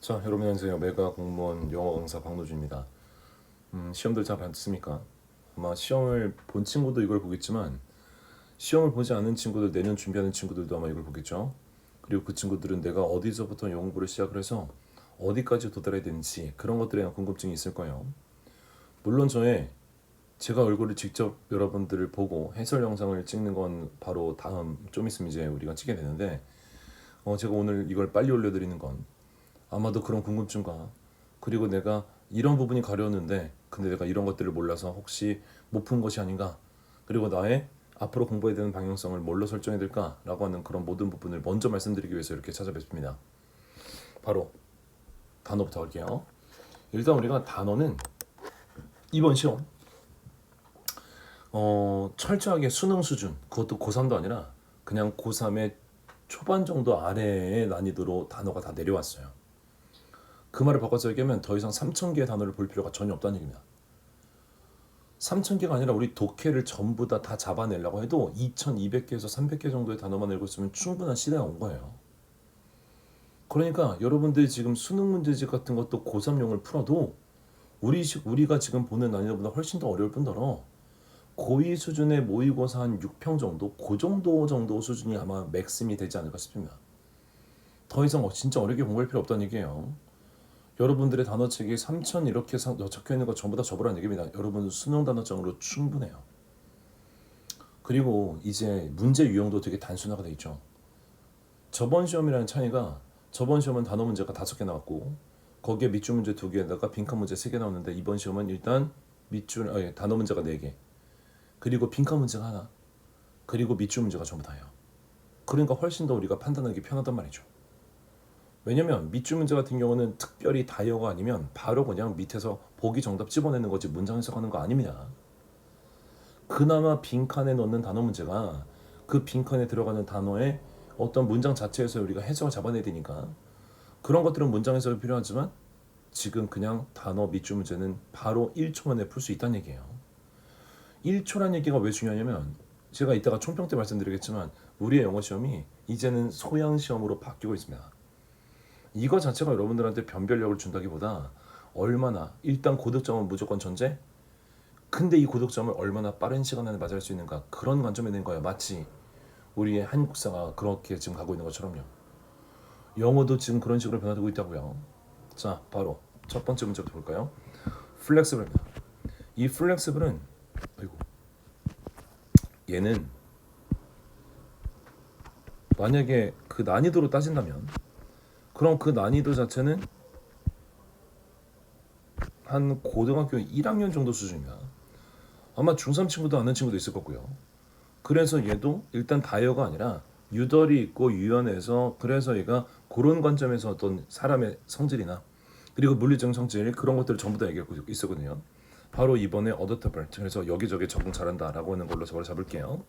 자, 여러분 안녕하세요. 메가 공무원 영어 강사 박노준입니다. 시험들 잘 봤습니까? 아마 시험을 본 친구도 이걸 보겠지만 시험을 보지 않은 친구들, 내년 준비하는 친구들도 아마 이걸 보겠죠. 그리고 그 친구들은 내가 어디서부터 영어 공부를 시작을 해서 어디까지 도달해야 되는지 그런 것들에 대한 궁금증이 있을 거예요. 물론 제가 얼굴을 직접 여러분들을 보고 해설 영상을 찍는 건 바로 다음 좀 있으면 이제 우리가 찍게 되는데 제가 오늘 이걸 빨리 올려드리는 건 아마도 그런 궁금증과 그리고 내가 이런 부분이 가려웠는데 근데 내가 이런 것들을 몰라서 혹시 못 푼 것이 아닌가, 그리고 나의 앞으로 공부해야 되는 방향성을 뭘로 설정해야 될까라고 하는 그런 모든 부분을 먼저 말씀드리기 위해서 이렇게 찾아뵙습니다. 바로 단어부터 할게요. 일단 우리가 단어는 이번 시험 철저하게 수능 수준, 그것도 고3도 아니라 그냥 고3의 초반 정도 아래의 난이도로 단어가 다 내려왔어요. 그 말을 바꿔서 얘기하면 더 이상 3,000개의 단어를 볼 필요가 전혀 없다는 얘기입니다. 3,000개가 아니라 우리 독해를 전부 다 잡아내려고 해도 2,200개에서 300개 정도의 단어만 알고 있으면 충분한 시대가 온 거예요. 그러니까 여러분들이 지금 수능 문제집 같은 것도 고3용을 풀어도 우리가 지금 보는 난이도보다 훨씬 더 어려울 뿐더러 고2 수준의 모의고사 한 6평 정도, 그 정도 수준이 아마 맥심이 되지 않을까 싶습니다. 더 이상 진짜 어렵게 공부할 필요 없다는 얘기예요. 여러분들의 단어책이 3,000 이렇게 적혀 있는 거 전부 다 접으라는 얘기입니다. 여러분 수능 단어장으로 충분해요. 그리고 이제 문제 유형도 되게 단순화가 돼 있죠. 저번 시험이라는 차이가, 저번 시험은 단어 문제가 5개 나왔고 거기에 밑줄 문제 2개에다가 빈칸 문제 3개 나왔는데 이번 시험은 일단 단어 문제가 4개, 그리고 빈칸 문제가 하나, 그리고 밑줄 문제가 전부 다예요. 그러니까 훨씬 더 우리가 판단하기 편하단 말이죠. 왜냐면 밑줄 문제 같은 경우는 특별히 다이어가 아니면 바로 그냥 밑에서 보기 정답 집어내는 거지 문장 해석하는 거 아닙니다. 그나마 빈칸에 넣는 단어 문제가 그 빈칸에 들어가는 단어의 어떤 문장 자체에서 우리가 해석을 잡아내야 되니까 그런 것들은 문장 해석이 필요하지만 지금 그냥 단어 밑줄 문제는 바로 1초 만에 풀 수 있다는 얘기예요. 1초란 얘기가 왜 중요하냐면 제가 이따가 총평 때 말씀드리겠지만 우리의 영어 시험이 이제는 소양 시험으로 바뀌고 있습니다. 이거 자체가 여러분들한테 변별력을 준다기보다 얼마나, 일단 고득점은 무조건 전제, 근데 이 고득점을 얼마나 빠른 시간 안에 맞이할 수 있는가, 그런 관점에 있는 거예요. 마치 우리의 한국사가 그렇게 지금 가고 있는 것처럼요. 영어도 지금 그런 식으로 변화되고 있다고요. 자, 바로 첫 번째 문제부터 볼까요? 플렉스블입니다. 이 플렉스블은 얘는 만약에 그 난이도로 따진다면 그럼 그 난이도 자체는 한 고등학교 1학년 정도 수준입니다. 아마 중3 친구도 아는 친구도 있을 거고요. 그래서 얘도 일단 다이어가 아니라 유덜이 있고 유연해서, 그래서 얘가 그런 관점에서 어떤 사람의 성질이나 그리고 물리적 성질 그런 것들을 전부 다 얘기하고 있었거든요. 바로 이번에 어댑터블, 그래서 여기저기 적응 잘한다라고 하는 걸로 저걸 잡을게요.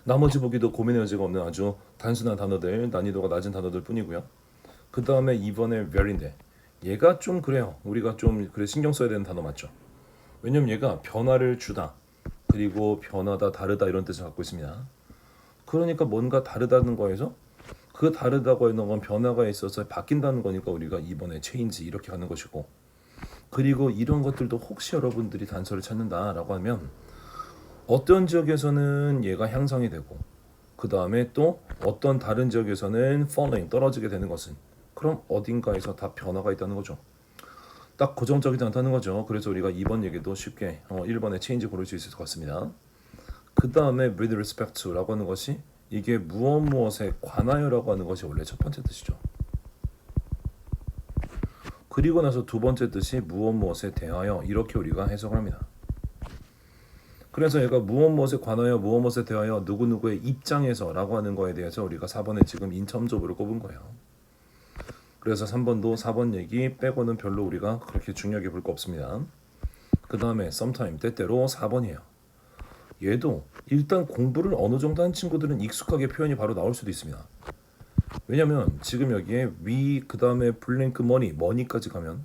나머지 보기도 고민의 여지가 없는 아주 단순한 단어들, 난이도가 낮은 단어들 뿐이고요. 그 다음에 이번에 very인데 얘가 좀 그래요. 우리가 좀 그래 신경 써야 되는 단어 맞죠? 왜냐면 얘가 변화를 주다, 그리고 변하다, 다르다 이런 뜻을 갖고 있습니다. 그러니까 뭔가 다르다는 거에서 그 다르다고 하는 건 변화가 있어서 바뀐다는 거니까 우리가 이번에 change 이렇게 가는 것이고, 그리고 이런 것들도 혹시 여러분들이 단서를 찾는다라고 하면 어떤 지역에서는 얘가 향상이 되고 그 다음에 또 어떤 다른 지역에서는 falling, 떨어지게 되는 것은 그럼 어딘가에서 다 변화가 있다는 거죠. 딱 고정적이지 않다는 거죠. 그래서 우리가 2번 얘기도 쉽게 1번에 change 고를 수 있을 것 같습니다. 그 다음에 with respect to라고 하는 것이 이게 무엇에 관하여라고 하는 것이 원래 첫 번째 뜻이죠. 그리고 나서 두 번째 뜻이 무엇에 대하여, 이렇게 우리가 해석을 합니다. 그래서 얘가 무엇에 관하여, 무엇에 대하여, 누구누구의 입장에서 라고 하는 거에 대해서 우리가 4번에 지금 인첨조부를 꼽은 거예요. 그래서 3번도 4번 얘기 빼고는 별로 우리가 그렇게 중요하게 볼 거 없습니다. 그 다음에 sometime, 때때로 4번이에요. 얘도 일단 공부를 어느 정도 한 친구들은 익숙하게 표현이 바로 나올 수도 있습니다. 왜냐면 지금 여기에 we, 그 다음에 블랭크 money까지 가면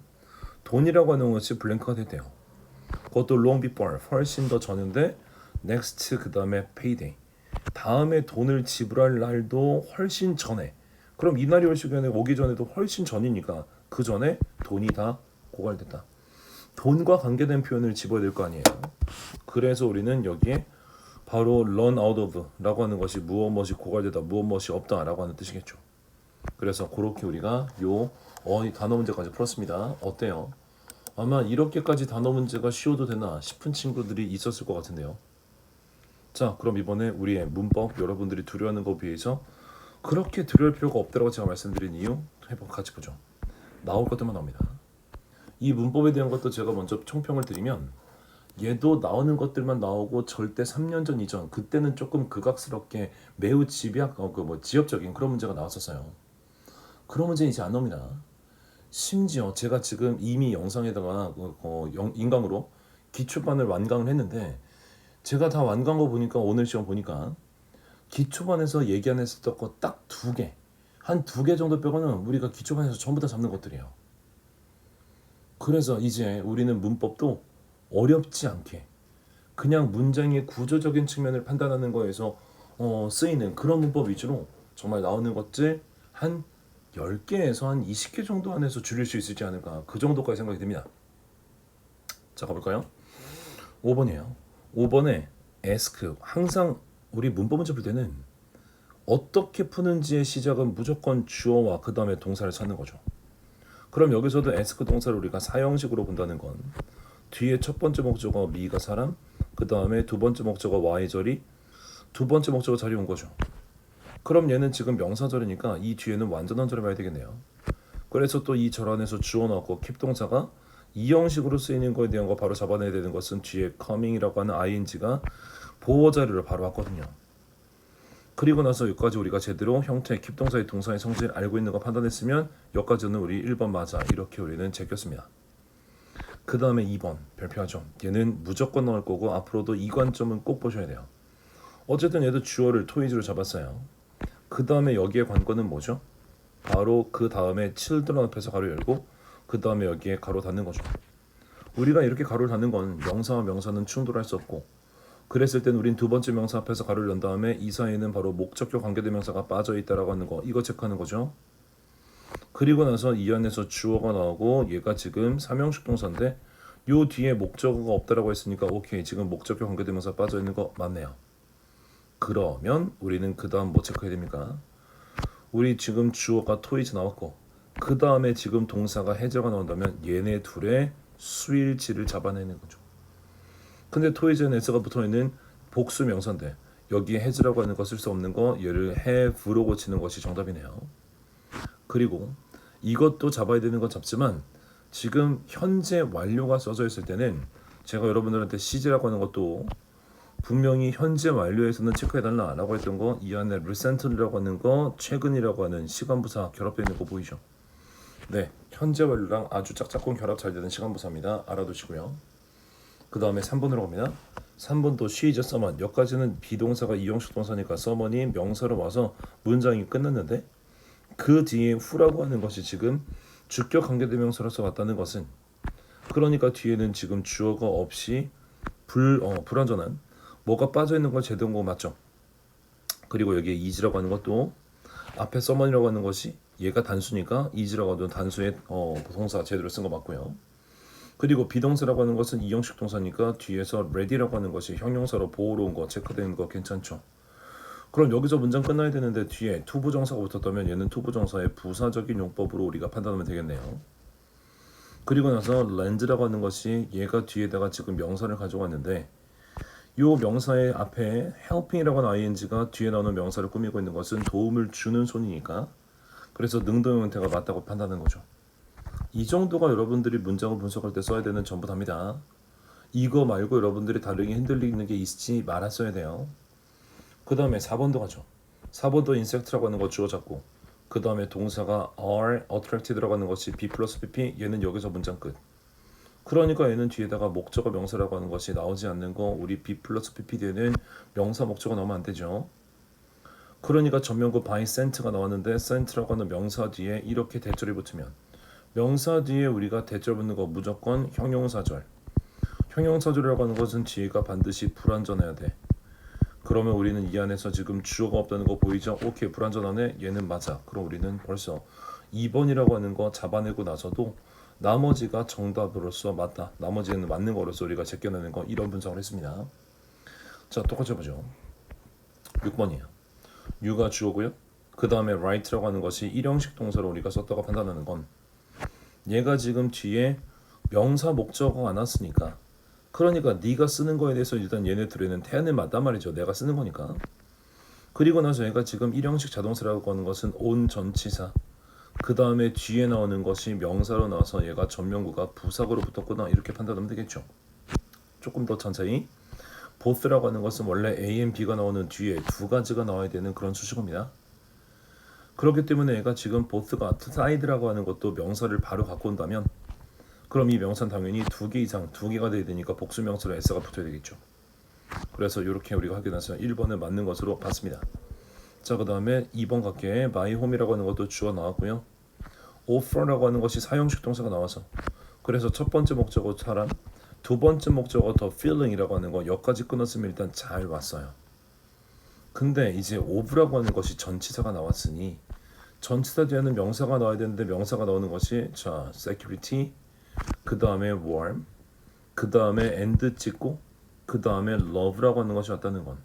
돈이라고 하는 것이 블랭크가 됐대요. 그것도 long before, 훨씬 더 전인데 next, 그 다음에 payday, 다음에 돈을 지불할 날도 훨씬 전에, 그럼 이날이 올 시간에 오기 전에도 훨씬 전이니까 그 전에 돈이 다 고갈됐다. 돈과 관계된 표현을 집어야 될 거 아니에요. 그래서 우리는 여기에 바로 run out of라고 하는 것이 무엇이 고갈되다, 무엇이 없다라고 하는 뜻이겠죠. 그래서 그렇게 우리가 이 단어 문제까지 풀었습니다. 어때요? 아마 이렇게까지 단어 문제가 쉬워도 되나 싶은 친구들이 있었을 것 같은데요. 자, 그럼 이번에 우리의 문법 여러분들이 두려워하는 것에 비해서 그렇게 두려울 필요가 없다고 제가 말씀드린 이유 같이 보죠. 나올 것들만 나옵니다. 이 문법에 대한 것도 제가 먼저 총평을 드리면 얘도 나오는 것들만 나오고 절대 3년 전 이전 그때는 조금 극악스럽게 매우 지역적인 그런 문제가 나왔었어요. 그런 문제 이제 안 나옵니다. 심지어 제가 지금 이미 영상에다가 인강으로 기초반을 완강을 했는데 제가 다 완강한 거 보니까 오늘 시험 보니까 기초반에서 얘기 안 했었던 거 딱 2개 한 2개 정도 빼고는 우리가 기초반에서 전부 다 잡는 것들이에요. 그래서 이제 우리는 문법도 어렵지 않게 그냥 문장의 구조적인 측면을 판단하는 거에서 쓰이는 그런 문법 위주로 정말 나오는 것들 한 10개에서 한 20개 정도 안에서 줄일 수 있을지 않을까 그 정도까지 생각이 듭니다. 자, 가볼까요? 5번이에요. 5번에 ask 항상 우리 문법 문제 풀 때는 어떻게 푸는지의 시작은 무조건 주어와 그 다음에 동사를 찾는 거죠. 그럼 여기서도 ask 동사를 우리가 사형식으로 본다는 건 뒤에 첫 번째 목적어 me가 사람, 그 다음에 두 번째 목적어 why 절이 두 번째 목적어 자리 온 거죠. 그럼 얘는 지금 명사절이니까 이 뒤에는 완전한 절을 봐야 되겠네요. 그래서 또 이 절 안에서 주어 나왔고 keep 동사가 이 형식으로 쓰이는 거에 대한 거 바로 잡아내야 되는 것은 뒤에 coming이라고 하는 ing가 보호 자료를 바로 왔거든요. 그리고 나서 여기까지 우리가 제대로 형태 keep 동사의 동사의 성질을 알고 있는 거 판단했으면 여기까지는 우리 1번 맞아 이렇게 우리는 제꼈습니다. 그 다음에 2번 별표하죠. 얘는 무조건 나올 거고 앞으로도 이 관점은 꼭 보셔야 돼요. 어쨌든 얘도 주어를 토이즈로 잡았어요. 그 다음에 여기에 관건은 뭐죠? 바로 그 다음에 children 앞에서 가로 열고 그 다음에 여기에 가로 닫는 거죠. 우리가 이렇게 가로를 닫는 건 명사와 명사는 충돌할 수 없고 그랬을 땐 우린 두 번째 명사 앞에서 가로를 연 다음에 이 사이에는 바로 목적격 관계대명사가 빠져있다라고 하는 거 이거 체크하는 거죠. 그리고 나서 이 안에서 주어가 나오고 얘가 지금 삼형식 동사인데 요 뒤에 목적어가 없다라고 했으니까 오케이 지금 목적격 관계대명사 빠져있는 거 맞네요. 그러면 우리는 그 다음 뭐 체크해야 됩니까? 우리 지금 주어가 토이즈 나왔고 그 다음에 지금 동사가 해제가 나온다면 얘네 둘의 수일치를 잡아내는 거죠. 근데 토이즈는 s가 붙어있는 복수 명사인데 여기에 has라고 하는 거 쓸 수 없는 거 얘를 have로 고치는 것이 정답이네요. 그리고 이것도 잡아야 되는 건 잡지만 지금 현재 완료가 써져 있을 때는 제가 여러분들한테 CG라고 하는 것도 분명히 현재 완료에서는 체크해달라 라고 했던 거 이 안에 recently라고 하는 거 최근이라고 하는 시간부사 결합되어 있는 거 보이죠? 네, 현재 완료랑 아주 짝짝꿍 결합 잘 되는 시간부사입니다. 알아두시고요. 그 다음에 3번으로 갑니다. 3번도 she's someone 여기까지는 비동사가 이형식 동사니까 someone이 명사로 와서 문장이 끝났는데 그 뒤에 who라고 하는 것이 지금 주격 관계대명사로서 왔다는 것은 그러니까 뒤에는 지금 주어가 없이 불완전한 뭐가 빠져있는 걸 제대로 온 거 맞죠? 그리고 여기에 is라고 하는 것도 앞에 someone이라고 하는 것이 얘가 단수니까 is라고 하는 단수의 동사 제대로 쓴 거 맞고요. 그리고 비동사라고 하는 것은 이형식 동사니까 뒤에서 ready라고 하는 것이 형용사로 보호로 온 거 체크되는 거 괜찮죠? 그럼 여기서 문장 끝나야 되는데 뒤에 투부정사가 붙었다면 얘는 투부정사의 부사적인 용법으로 우리가 판단하면 되겠네요. 그리고 나서 lend라고 하는 것이 얘가 뒤에다가 지금 명사를 가져왔는데 이 명사의 앞에 helping이라고 하는 ing가 뒤에 나오는 명사를 꾸미고 있는 것은 도움을 주는 손이니까 그래서 능동 형태가 맞다고 판단하는 거죠. 이 정도가 여러분들이 문장을 분석할 때 써야 되는 전부 답니다. 이거 말고 여러분들이 다르게 흔들리는 게 있지 말았어야 돼요. 그 다음에 4번도 가죠. 4번도 insect라고 하는 거 주어 잡고 그 다음에 동사가 are attracted라고 하는 것이 be 플러스 pp 얘는 여기서 문장 끝. 그러니까 얘는 뒤에다가 목적어 명사라고 하는 것이 나오지 않는 거 우리 be 플러스 pp 뒤에는 명사 목적어 나오면 안 되죠. 그러니까 전면구 by sent가 나왔는데 sent라고 하는 명사 뒤에 이렇게 대절이 붙으면 명사 뒤에 우리가 대절 붙는 거 무조건 형용사절. 형용사절이라고 하는 것은 뒤에가 반드시 불완전해야 돼. 그러면 우리는 이 안에서 지금 주어가 없다는 거 보이죠? 오케이, 불완전하네. 얘는 맞아. 그럼 우리는 벌써 2번이라고 하는 거 잡아내고 나서도 나머지가 정답으로서 맞다. 나머지는 맞는 거로서 우리가 제껴내는 거, 이런 분석을 했습니다. 자, 똑같이 해보죠. 6번이에요. you가 주어고요. 그 다음에 right라고 하는 것이 일형식 동사로 우리가 썼다고 판단하는 건, 얘가 지금 뒤에 명사 목적어가 안 왔으니까, 그러니까 네가 쓰는 거에 대해서 일단 얘네 둘에는 태안을 맞단 말이죠. 내가 쓰는 거니까. 그리고 나서 얘가 지금 일형식 자동사라고 하는 것은 on 전치사, 그 다음에 뒤에 나오는 것이 명사로 나와서 얘가 전명구가 부사구로 붙었구나, 이렇게 판단하면 되겠죠. 조금 더 천천히. both라고 하는 것은 원래 A and B가 나오는 뒤에 두 가지가 나와야 되는 그런 수식어입니다. 그렇기 때문에 얘가 지금 both가 side라고 하는 것도 명사를 바로 갖고 온다면, 그럼 이 명사는 당연히 두 개 이상, 두 개가 돼야 되니까 복수 명사로 s가 붙어야 되겠죠. 그래서 이렇게 우리가 확인해서 1번은 맞는 것으로 봤습니다. 자, 그 다음에 2번 갈게. my home이라고 하는 것도 주어 나왔고요. offer라고 하는 것이 사용식 동사가 나와서, 그래서 첫 번째 목적어 사람, 두 번째 목적어 더 feeling이라고 하는 거 여기까지 끊었으면 일단 잘 왔어요. 근데 이제 of라고 하는 것이 전치사가 나왔으니 전치사 뒤에는 명사가 나와야 되는데, 명사가 나오는 것이 자 security, 그 다음에 warm, 그 다음에 and 찍고 그 다음에 love라고 하는 것이 왔다는 건,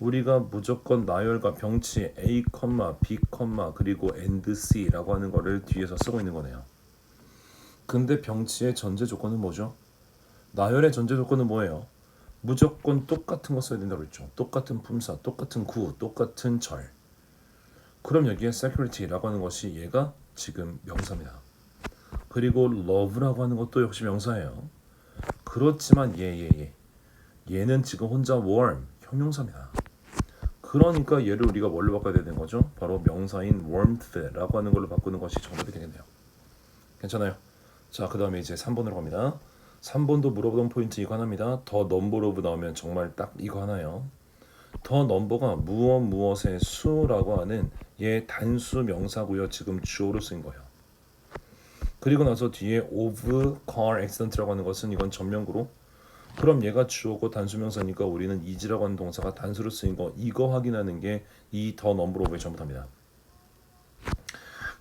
우리가 무조건 나열과 병치 A, B, 그리고 and C라고 하는 거를 뒤에서 쓰고 있는 거네요. 근데 병치의 전제 조건은 뭐죠? 나열의 전제 조건은 뭐예요? 무조건 똑같은 거 써야 된다고 그랬죠. 똑같은 품사, 똑같은 구, 똑같은 절. 그럼 여기에 security라고 하는 것이 얘가 지금 명사입니다. 그리고 love라고 하는 것도 역시 명사예요. 그렇지만 얘는 지금 혼자 warm, 형용사입니다. 그러니까 얘를 우리가 뭘로 바꿔야 되는 거죠? 바로 명사인 warmth라고 하는 걸로 바꾸는 것이 정답이 되겠네요. 괜찮아요? 자, 그 다음에 이제 3번으로 갑니다. 3번도 물어보던 포인트 이거 하나입니다. 더 넘버 오브 나오면 정말 딱 이거 하나요. 더 넘버가 무엇의 수라고 하는 얘 단수 명사고요. 지금 주어로 쓰인 거예요. 그리고 나서 뒤에 of car accident라고 하는 것은 이건 전명구로, 그럼 얘가 주어고 단수 명사니까 우리는 is라고 하는 동사가 단수로 쓰인 거, 이거 확인하는 게 이 더 넘버 오브의 전부답니다.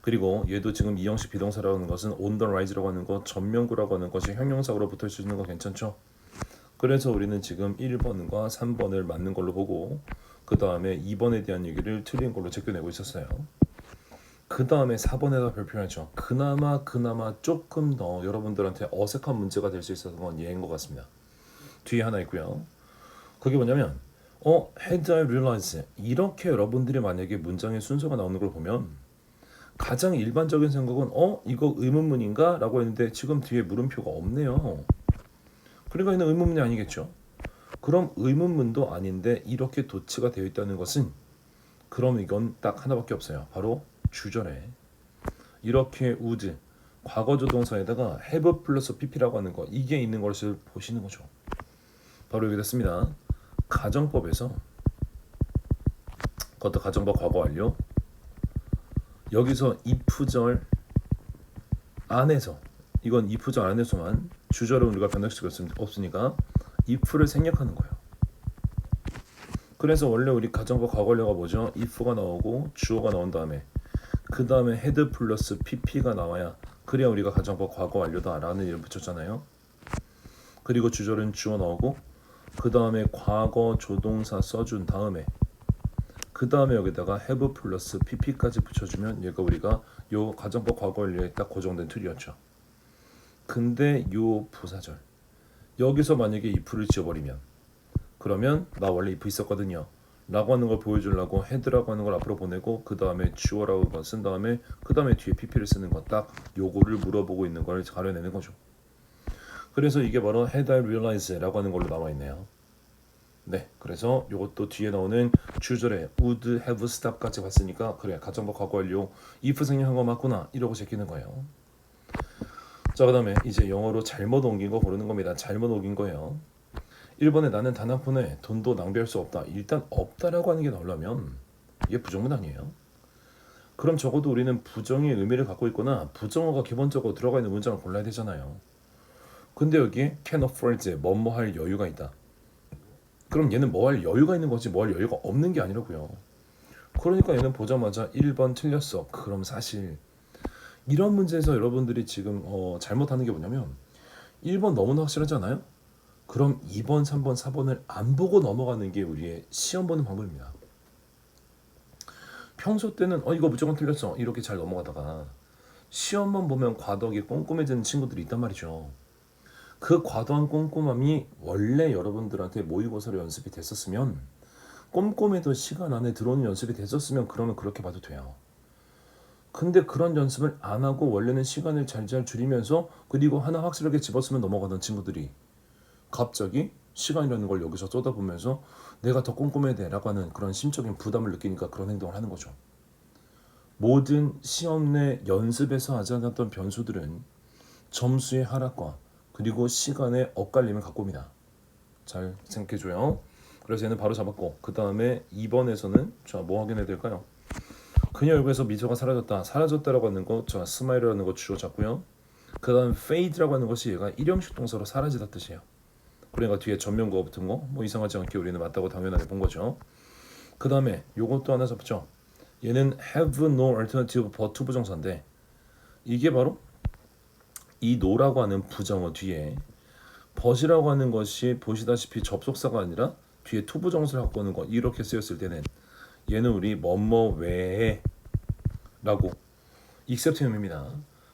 그리고 얘도 지금 이형식 비동사라고 하는 것은 on the rise라고 하는 것, 전명구라고 하는 것이 형용사로 붙을 수 있는 거 괜찮죠? 그래서 우리는 지금 1번과 3번을 맞는 걸로 보고, 그 다음에 2번에 대한 얘기를 틀린 걸로 제껴내고 있었어요. 그 다음에 4번에다 발표하죠. 그나마 조금 더 여러분들한테 어색한 문제가 될 수 있었던 건 얘인 것 같습니다. 뒤에 하나 있고요. 그게 뭐냐면 had I realized, 이렇게 여러분들이 만약에 문장의 순서가 나오는 걸 보면 가장 일반적인 생각은 이거 의문문인가? 라고 했는데 지금 뒤에 물음표가 없네요. 그러니까 이는 의문문이 아니겠죠. 그럼 의문문도 아닌데 이렇게 도치가 되어 있다는 것은, 그럼 이건 딱 하나밖에 없어요. 바로 주절에 이렇게 would 과거조동사에다가 have 플러스 pp라고 하는 거, 이게 있는 것을 보시는 거죠. 바로 여기 됐습니다. 가정법에서 그것도 가정법 과거 완료, 여기서 if절 안에서, 이건 if절 안에서만 주절을 우리가 변형시킬 수 없으니까 if를 생략하는 거예요. 그래서 원래 우리 가정법 과거 완료가 뭐죠? if가 나오고 주어가 나온 다음에 그 다음에 had 플러스 pp가 나와야, 그래야 우리가 가정법 과거 완료다 라는 이름 붙였잖아요. 그리고 주절은 주어 나오고 그 다음에 과거 조동사 써준 다음에 그 다음에 여기다가 have 플러스 pp까지 붙여주면 얘가 우리가 요 가정법 과거 완료에 딱 고정된 틀이었죠. 근데 요 부사절 여기서 만약에 if를 지어버리면, 그러면 나 원래 if 있었거든요 라고 하는 걸 보여주려고 had라고 하는 걸 앞으로 보내고 그 다음에 주어라고 쓴 다음에 그 다음에 뒤에 pp를 쓰는 거, 딱 요거를 물어보고 있는 걸 가려내는 거죠. 그래서 이게 바로 had I realized 라고 하는 걸로 나와 있네요. 네, 그래서 요것도 뒤에 나오는 주절에 would have stop까지 봤으니까 그래, 가정법 과거 완료 if 생략한 거 맞구나 이러고 제끼는 거예요. 자, 그 다음에 이제 영어로 잘못 옮긴 거 고르는 겁니다. 잘못 옮긴 거예요. 1번에 나는 단 한 푼에 돈도 낭비할 수 없다. 일단 없다라고 하는 게 나오려면 이게 부정문 아니에요? 그럼 적어도 우리는 부정의 의미를 갖고 있거나 부정어가 기본적으로 들어가 있는 문장을 골라야 되잖아요. 근데 여기에 can afford, 뭐뭐 할 여유가 있다. 그럼 얘는 뭐 할 여유가 있는 거지 뭐 할 여유가 없는 게 아니라고요. 그러니까 얘는 보자마자 1번 틀렸어. 그럼 사실 이런 문제에서 여러분들이 지금 잘못하는 게 뭐냐면 1번 너무나 확실하지 않아요? 그럼 2번, 3번, 4번을 안 보고 넘어가는 게 우리의 시험 보는 방법입니다. 평소 때는 이거 무조건 틀렸어 이렇게 잘 넘어가다가 시험만 보면 과도하게 꼼꼼해지는 친구들이 있단 말이죠. 그 과도한 꼼꼼함이 원래 여러분들한테 모의고사로 연습이 됐었으면 꼼꼼해도 시간 안에 들어오는 연습이 됐었으면 그러면 그렇게 봐도 돼요. 근데 그런 연습을 안 하고 원래는 시간을 잘 줄이면서 그리고 하나 확실하게 집었으면 넘어가던 친구들이 갑자기 시간이라는 걸 여기서 쏟아보면서 내가 더 꼼꼼해야 돼라고 하는 그런 심적인 부담을 느끼니까 그런 행동을 하는 거죠. 모든 시험 내 연습에서 하지 않았던 변수들은 점수의 하락과 그리고 시간의 엇갈림을 갖고 옵니다. 잘 생각해줘요. 그래서 얘는 바로 잡았고 그 다음에 2번에서는 자 뭐 확인해야 될까요? 그녀 얼굴에서 미소가 사라졌다. 사라졌다라고 하는 거, 자 스마일이라는 거 주어 잡고요. 그 다음 fade라고 하는 것이 얘가 일형식 동사로 사라지다 뜻이에요. 그러니까 뒤에 전면구어 붙은 거 뭐 이상하지 않게 우리는 맞다고 당연하게 본 거죠. 그 다음에 요것도 하나 잡죠. 얘는 have no alternative but 부정사인데 이게 바로 이 no라고 하는 부정어 뒤에 but이라고 하는 것이 보시다시피 접속사가 아니라 뒤에 to 부정사를 갖고 오는 거 이렇게 쓰였을 때는 얘는 우리 뭐뭐 외에 라고 except 의미입니다.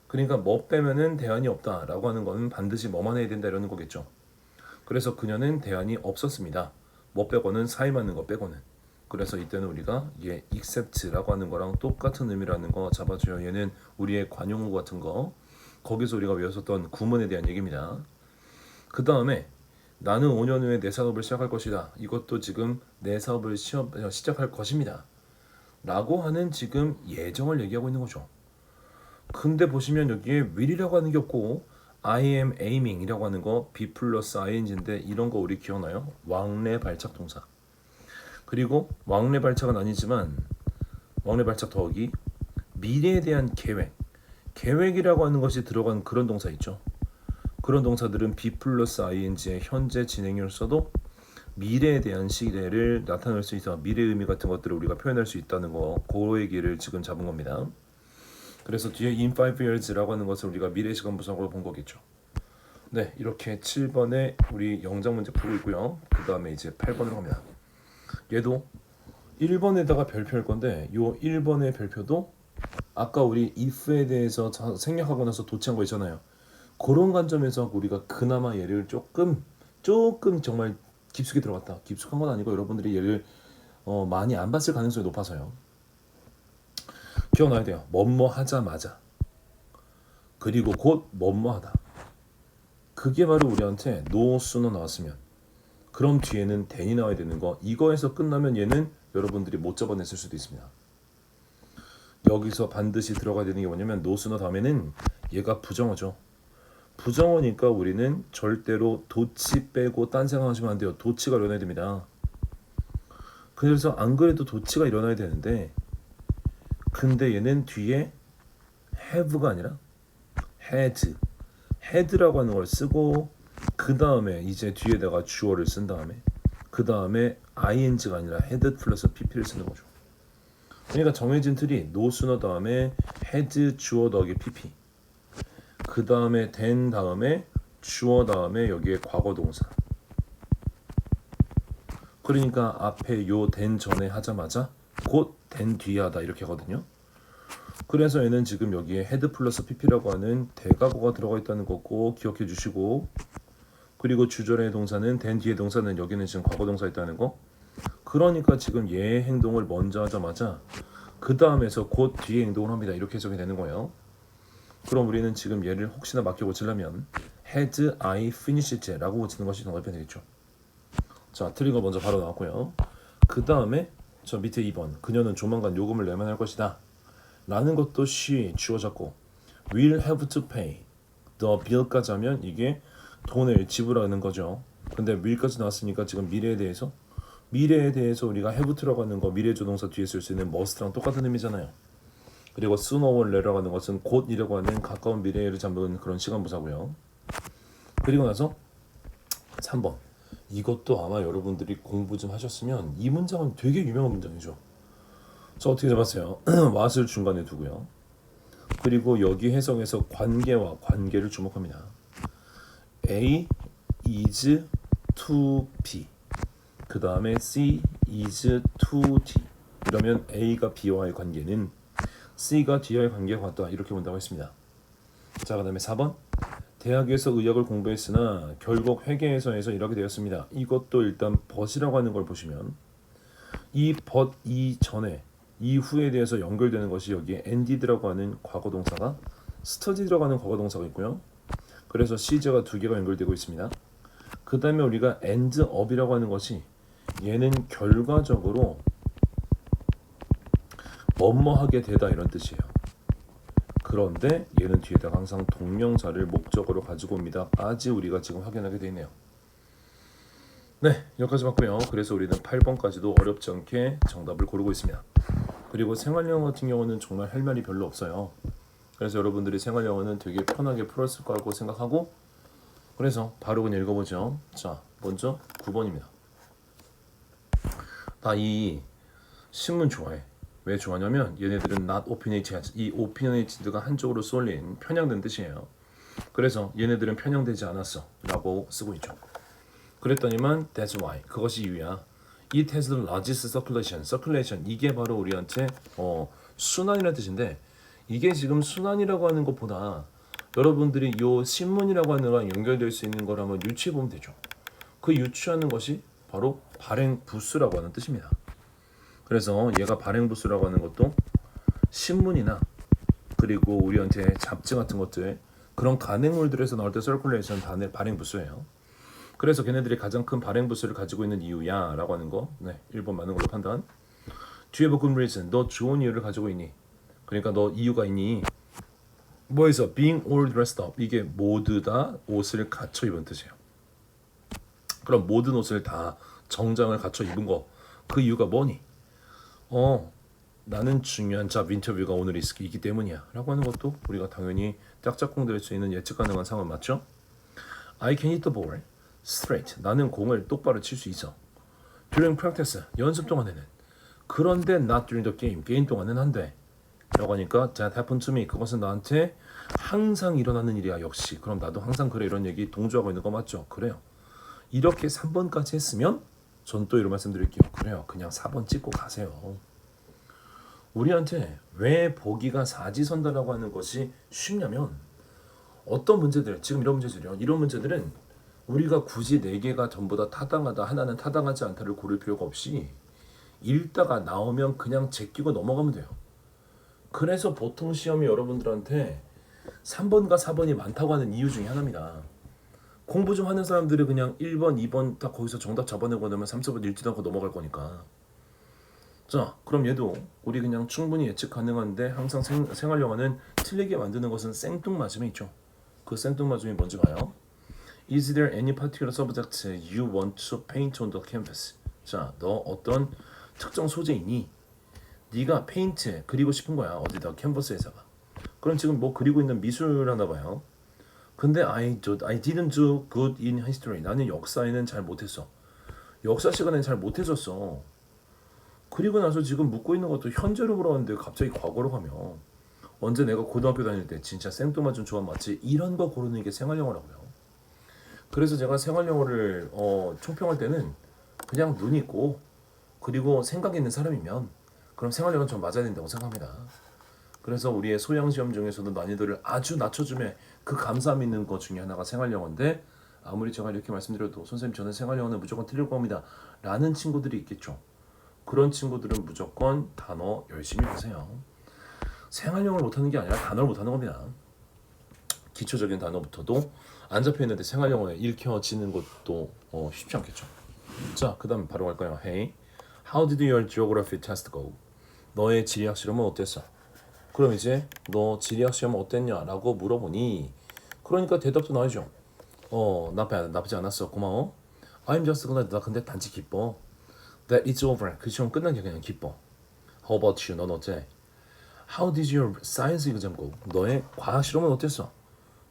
그러니까 뭐 빼면은 대안이 없다 라고 하는 거는 반드시 뭐만 해야 된다 이러는 거겠죠. 그래서 그녀는 대안이 없었습니다. 뭐 빼고는 사이 맞는 거 빼고는. 그래서 이때는 우리가 얘 except라고 하는 거랑 똑같은 의미라는 거 잡아줘요. 얘는 우리의 관용어 같은 거 거기서 우리가 외웠었던 구문에 대한 얘기입니다. 그 다음에 나는 5년 후에 내 사업을 시작할 것이다. 이것도 지금 내 사업을 시작할 것입니다. 라고 하는 지금 예정을 얘기하고 있는 거죠. 근데 보시면 여기에 will이라고 하는 게 없고 I am aiming 이라고 하는 거 be 플러스 ing인데 이런 거 우리 기억나요? 왕래 발작 동사. 그리고 왕래 발작은 아니지만 왕래 발작 더하기 미래에 대한 계획이라고 하는 것이 들어간 그런 동사 있죠. 그런 동사들은 be 플러스 ing의 현재 진행형을 써도 미래에 대한 시대를 나타낼 수 있어 미래 의미 같은 것들을 우리가 표현할 수 있다는 거 그 얘기를 지금 잡은 겁니다. 그래서 뒤에 in 5 years라고 하는 것을 우리가 미래 시간 분석으로 본 거겠죠. 네, 이렇게 7번에 우리 영장 문제 풀고 있고요. 그 다음에 이제 8번으로 갑니다. 얘도 1번에다가 별표일 건데 요 1번의 별표도 아까 우리 if에 대해서 생략하고 나서 도치한 거 있잖아요. 그런 관점에서 우리가 그나마 얘를 조금 정말 깊숙이 들어갔다. 깊숙한 건 아니고 여러분들이 얘를 많이 안 봤을 가능성이 높아서요. 기억나야 돼요. 뭐뭐 하자마자 그리고 곧 뭐뭐 하다. 그게 바로 우리한테 no sooner 나왔으면 그럼 뒤에는 then이 나와야 되는 거. 이거에서 끝나면 얘는 여러분들이 못 잡아냈을 수도 있습니다. 여기서 반드시 들어가야 되는 게 뭐냐면 no sooner 다음에는 얘가 부정어죠. 부정어니까 우리는 절대로 도치 빼고 딴 생각하시면 안 돼요. 도치가 일어나야 됩니다. 그래서 안 그래도 도치가 일어나야 되는데 근데 얘는 뒤에 have가 아니라 had라고 하는 걸 쓰고 그 다음에 이제 뒤에다가 주어를 쓴 다음에 그 다음에 ing가 아니라 had 플러스 pp를 쓰는 거죠. 그러니까 정해진 틀이 no sooner 다음에 had 주어 더하기 pp 그 다음에 then 다음에 주어 다음에 여기에 과거 동사. 그러니까 앞에 요 then 전에 하자마자 곧 then 뒤에 하다 이렇게 하거든요. 그래서 얘는 지금 여기에 had 플러스 pp라고 하는 대과거가 들어가 있다는 거 꼭 기억해 주시고 그리고 주절의 동사는 then 뒤에 동사는 여기는 지금 과거 동사 있다는 거. 그러니까 지금 얘 행동을 먼저 하자마자 그 다음에서 곧 뒤에 행동을 합니다. 이렇게 해석이 되는 거예요. 그럼 우리는 지금 얘를 혹시나 맞게 고치려면 had I finished 라고 고치는 것이 정답이 되겠죠. 자, 틀린 거 먼저 바로 나왔고요. 그 다음에 저 밑에 2번 그녀는 조만간 요금을 내면 할 것이다 라는 것도 she 주어 잡고 will have to pay the bill까지 하면 이게 돈을 지불하는 거죠. 근데 will까지 나왔으니까 지금 미래에 대해서 우리가 have to라고 하는 거 미래 조동사 뒤에 쓸 수 있는 must랑 똑같은 의미잖아요. 그리고 sooner or later라고 하는 것은 곧이라고 하는 가까운 미래를 잡는 그런 시간 부사고요. 그리고 나서 3번 이것도 아마 여러분들이 공부 좀 하셨으면 이 문장은 되게 유명한 문장이죠. 자, 어떻게 잡았어요? what을 중간에 두고요. 그리고 여기 해석에서 관계와 관계를 주목합니다. A is to B. 그 다음에 C is to D. 이러면 A가 B와의 관계는 C가 D와의 관계와 같다. 이렇게 본다고 했습니다. 자, 그 다음에 4번. 대학에서 의학을 공부했으나 결국 회계회사에서 일하게 되었습니다. 이것도 일단 but이라고 하는 걸 보시면 이 but 이전에 이후에 대해서 연결되는 것이 여기에 ended라고 하는 과거 동사가 studied라고 하는 과거 동사가 있고요. 그래서 시제가 두 개가 연결되고 있습니다. 그 다음에 우리가 end up이라고 하는 것이 얘는 결과적으로 뭐뭐하게 되다 이런 뜻이에요. 그런데 얘는 뒤에다가 항상 동명사를 목적으로 가지고 옵니다. 까지 우리가 지금 확인하게 되어 있네요. 네, 여기까지 봤고요. 그래서 우리는 8번까지도 어렵지 않게 정답을 고르고 있습니다. 그리고 생활영어 같은 경우는 정말 할 말이 별로 없어요. 그래서 여러분들이 생활영어는 되게 편하게 풀었을 거라고 생각하고 그래서 바로 그냥 읽어보죠. 자, 먼저 9번입니다. 나 이 신문 좋아해. 왜 좋아하냐면 얘네들은 not opinionated, 이 opinionated가 한쪽으로 쏠린 편향된 뜻이에요. 그래서 얘네들은 편향되지 않았어 라고 쓰고 있죠. 그랬더니만 that's why, 그것이 이유야. It has the largest circulation. circulation 이게 바로 우리한테 순환이라는 뜻인데 이게 지금 순환이라고 하는 것보다 여러분들이 요 신문이라고 하는 거랑 연결될 수 있는 걸 한번 유추해 보면 되죠. 그 유추하는 것이 바로 발행 부수라고 하는 뜻입니다. 그래서 얘가 발행 부수라고 하는 것도 신문이나 그리고 우리한테 잡지 같은 것들 그런 간행물들에서 나올 때 circulation 다 발행 부수예요. 그래서 걔네들이 가장 큰 발행 부수를 가지고 있는 이유야 라고 하는 거. 네, 1번 맞는 걸로 판단. 뒤에 뭐 good reason, 너 좋은 이유를 가지고 있니? 그러니까 너 이유가 있니? 뭐에서 being all dressed up, 이게 모두 다 옷을 갖춰 입은 뜻이에요. 그럼 모든 옷을 다 정장을 갖춰 입은 거, 그 이유가 뭐니? 나는 중요한 잡 인터뷰가 오늘 있기 때문이야 라고 하는 것도 우리가 당연히 짝짝꿍 될 수 있는 예측 가능한 상황 맞죠? I can hit the ball straight. 나는 공을 똑바로 칠 수 있어. During practice, 연습 동안에는. 그런데 not during the game, 게임 동안은 안 돼. 라고 하니까 that happened to me, 그것은 나한테 항상 일어나는 일이야. 역시 그럼 나도 항상 그래, 이런 얘기 동조하고 있는 거 맞죠? 그래요. 이렇게 3번까지 했으면 전 또 이런 말씀 드릴게요. 그래요, 그냥 4번 찍고 가세요. 우리한테 왜 보기가 사지선다라고 하는 것이 쉽냐면 어떤 문제들, 지금 이런 문제들이요, 이런 문제들은 우리가 굳이 4개가 전부 다 타당하다, 하나는 타당하지 않다를 고를 필요가 없이 읽다가 나오면 그냥 제끼고 넘어가면 돼요. 그래서 보통 시험이 여러분들한테 3번과 4번이 많다고 하는 이유 중에 하나입니다. 공부 좀 하는 사람들이 그냥 1번, 2번 딱 거기서 정답 잡아내고 나면 3, 4번 읽지도 않고 넘어갈 거니까. 자, 그럼 얘도 우리 그냥 충분히 예측 가능한데 항상 생활영어는 틀리게 만드는 것은 생뚱맞음이 있죠. 그 생뚱맞음이 뭔지 봐요. Is there any particular subject you want to paint on the canvas? 자, 너 어떤 특정 소재 있니? 네가 페인트 그리고 싶은 거야. 어디다 캔버스에다가. 그럼 지금 뭐 그리고 있는 미술 하나 봐요. 근데 I didn't do good in history. 나는 역사에는 잘 못했어. 역사 시간에는 잘 못해줬어. 그리고 나서 지금 묻고 있는 것도 현재로 물어봤는데 갑자기 과거로 가면 언제 내가 고등학교 다닐 때 진짜 생뚱맞은 조합 맞지? 이런 거 고르는 게 생활영어라고요. 그래서 제가 생활영어를 총평할 때는 그냥 눈 있고 그리고 생각 있는 사람이면 그럼 생활영어는 좀 맞아야 된다고 생각합니다. 그래서 우리의 소양시험 중에서도 난이도를 아주 낮춰주면 그 감사함 있는 것 중에 하나가 생활영어인데 아무리 제가 이렇게 말씀드려도 선생님 저는 생활영어는 무조건 틀릴 겁니다 라는 친구들이 있겠죠. 그런 친구들은 무조건 단어 열심히 보세요. 생활영어를 못하는 게 아니라 단어를 못하는 겁니다. 기초적인 단어부터도 안 잡혀있는데 생활영어에 읽혀지는 것도 쉽지 않겠죠. 자, 그 다음 바로 갈까요? Hey, how did your geography test go? 너의 지리학 실험은 어땠어? 그럼 이제 너 지리학 시험은 어땠냐? 라고 물어보니 그러니까 대답도 나오죠. 나쁘지 않았어. 고마워. I'm just glad. 나 근데 단지 기뻐. That it's over. 그 시험 끝난 게 그냥 기뻐. How about you? 넌 어때? How did your science exam go? 너의 과학 실험은 어땠어?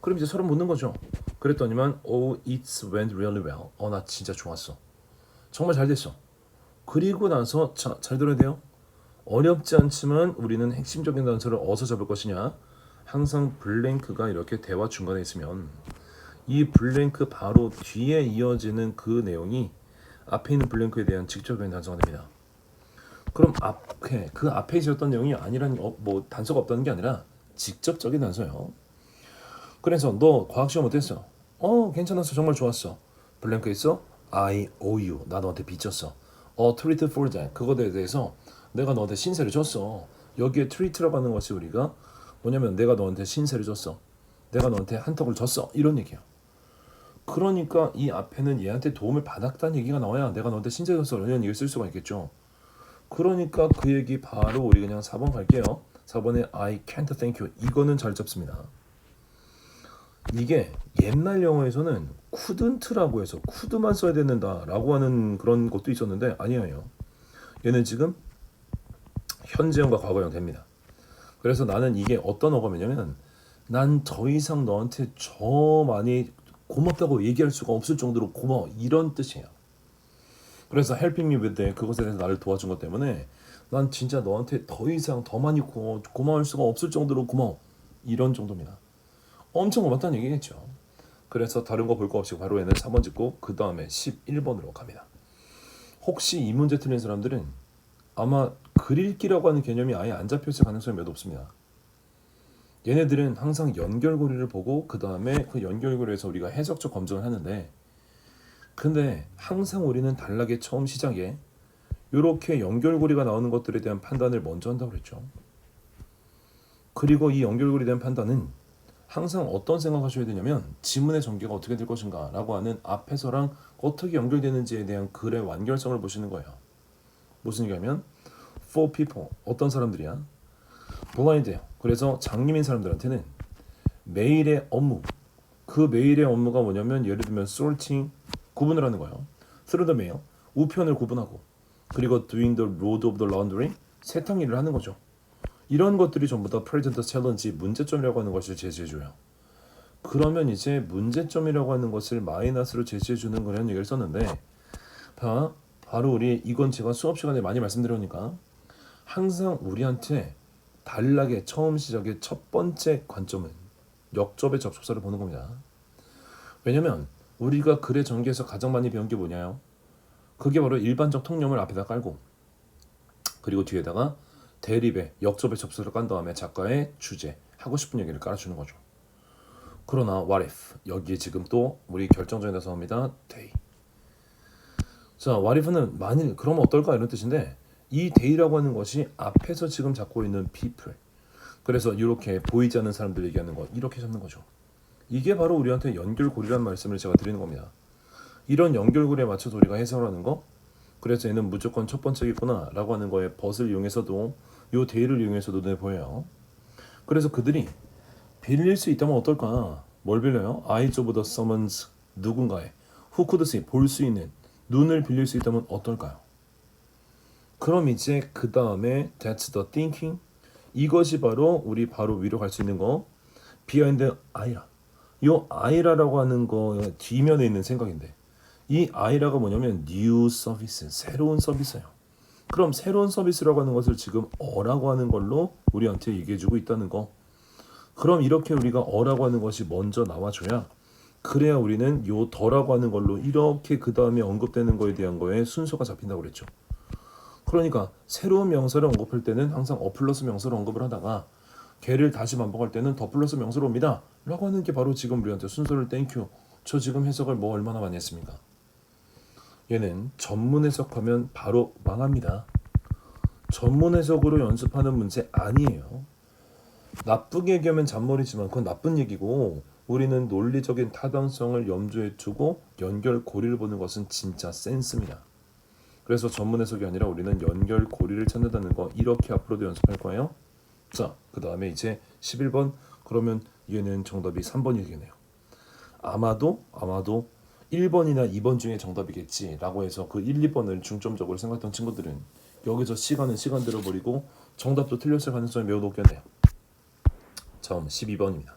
그럼 이제 서로 묻는 거죠. 그랬더니만 Oh, it went really well. 나 진짜 좋았어. 정말 잘 됐어. 그리고 나서 잘 들어야 돼요. 어렵지 않지만 우리는 핵심적인 단서를 어디서 잡을 것이냐. 항상 블랭크가 이렇게 대화 중간에 있으면 이 블랭크 바로 뒤에 이어지는 그 내용이 앞에 있는 블랭크에 대한 직접적인 단서가 됩니다. 그럼 그 앞에 있었던 내용이 아니란 뭐 단서가 없다는 게 아니라 직접적인 단서예요. 그래서 너 과학시험 어땠어? 괜찮았어. 정말 좋았어. 블랭크 있어? I owe you. 나 너한테 빚졌어. treat for that. 그거에 대해서 내가 너한테 신세를 줬어. 여기에 treat라고 하는 것이 우리가 뭐냐면 내가 너한테 신세를 줬어. 내가 너한테 한턱을 줬어. 이런 얘기야. 그러니까 이 앞에는 얘한테 도움을 받았다는 얘기가 나와야 내가 너한테 신세를 줬어. 이런 얘기를 쓸 수가 있겠죠. 그러니까 그 얘기 바로 우리 그냥 4번 갈게요. 4번에 I can't thank you. 이거는 잘 잡습니다. 이게 옛날 영어에서는 couldn't라고 해서 could만 써야 된다라고 하는 그런 것도 있었는데 아니에요. 얘는 지금 현재형과 과거형 됩니다. 그래서 나는 이게 어떤 어감이냐면 난 더 이상 너한테 저 많이 고맙다고 얘기할 수가 없을 정도로 고마워 이런 뜻이에요. 그래서 helping me with that 그것에 대해서 나를 도와준 것 때문에 난 진짜 너한테 더 이상 더 많이 고마울 수가 없을 정도로 고마워 이런 정도입니다. 엄청 고맙다는 얘기겠죠. 그래서 다른 거 볼 거 없이 바로 얘는 3번 짚고 그 다음에 11번으로 갑니다. 혹시 이 문제 틀린 사람들은 아마 글읽기라고 하는 개념이 아예 안 잡혀있을 가능성이 매우 높습니다. 얘네들은 항상 연결고리를 보고 그 다음에 그 연결고리에서 우리가 해석적 검증을 하는데 근데 항상 우리는 단락의 처음 시작에 이렇게 연결고리가 나오는 것들에 대한 판단을 먼저 한다고 그랬죠. 그리고 이 연결고리에 대한 판단은 항상 어떤 생각하셔야 되냐면 지문의 전개가 어떻게 될 것인가 라고 하는 앞에서랑 어떻게 연결되는지에 대한 글의 완결성을 보시는 거예요. 무슨 얘기냐면 for people 어떤 사람들이야? 블라인드예요. 그래서 장님인 사람들한테는 매일의 업무 그 매일의 업무가 뭐냐면 예를 들면 sorting 구분을 하는 거예요. through the mail 우편을 구분하고 그리고 doing the load of the laundry 세탁 일을 하는 거죠. 이런 것들이 전부 다 present challenge 문제점이라고 하는 것을 제시해줘요. 그러면 이제 문제점이라고 하는 것을 마이너스로 제시해주는 그런 얘기를 썼는데 바로 우리 이건 제가 수업 시간에 많이 말씀드리니까 항상 우리한테 단락의 처음 시작의 첫 번째 관점은 역접의 접속사를 보는 겁니다. 왜냐면 우리가 글의 전개에서 가장 많이 배운 게 뭐냐요? 그게 바로 일반적 통념을 앞에다 깔고 그리고 뒤에다가 대립의 역접의 접속사를 깐 다음에 작가의 주제 하고 싶은 얘기를 깔아주는 거죠. 그러나 what if 여기에 지금 또 우리 결정적인 단서입니다. day. 자 what if는 만일 그러면 어떨까 이런 뜻인데 이 day라고 하는 것이 앞에서 지금 잡고 있는 people 그래서 이렇게 보이지 않는 사람들 얘기하는 거 이렇게 잡는 거죠. 이게 바로 우리한테 연결고리란 말씀을 제가 드리는 겁니다. 이런 연결고리에 맞춰서 우리가 해석을 하는 거 그래서 얘는 무조건 첫 번째겠구나 라고 하는 거에 벗을 이용해서도 요 day를 이용해서도 눈에 보여요. 그래서 그들이 빌릴 수 있다면 어떨까? 뭘 빌려요? eyes of the summons 누군가의 who could see 볼 수 있는 눈을 빌릴 수 있다면 어떨까요? 그럼 이제 그 다음에 that's the thinking 이것이 바로 우리 바로 위로 갈 수 있는 거 behind aira 요 aira라고 하는 거 뒤면에 있는 생각인데 이 aira가 뭐냐면 new service 새로운 서비스예요. 그럼 새로운 서비스라고 하는 것을 지금 어라고 하는 걸로 우리한테 얘기해주고 있다는 거. 그럼 이렇게 우리가 어라고 하는 것이 먼저 나와줘야 그래야 우리는 요 더라고 하는 걸로 이렇게 그 다음에 언급되는 거에 대한 거에 순서가 잡힌다고 그랬죠. 그러니까 새로운 명사를 언급할 때는 항상 어 플러스 명사를 언급을 하다가 걔를 다시 반복할 때는 더 플러스 명사로 옵니다 라고 하는 게 바로 지금 우리한테 순서를 땡큐 저 지금 해석을 뭐 얼마나 많이 했습니까? 얘는 전문 해석하면 바로 망합니다. 전문 해석으로 연습하는 문제 아니에요. 나쁘게 얘기하면 잔머리지만 그건 나쁜 얘기고 우리는 논리적인 타당성을 염두에 두고 연결고리를 보는 것은 진짜 센스입니다. 그래서 전문 해석이 아니라 우리는 연결고리를 찾는다는 거 이렇게 앞으로도 연습할 거예요. 자, 그 다음에 이제 11번 그러면 얘는 정답이 3번이겠네요. 아마도 1번이나 2번 중에 정답이겠지 라고 해서 그 1, 2번을 중점적으로 생각했던 친구들은 여기서 시간은 시간대로 버리고 정답도 틀렸을 가능성이 매우 높겠네요. 다음 12번입니다.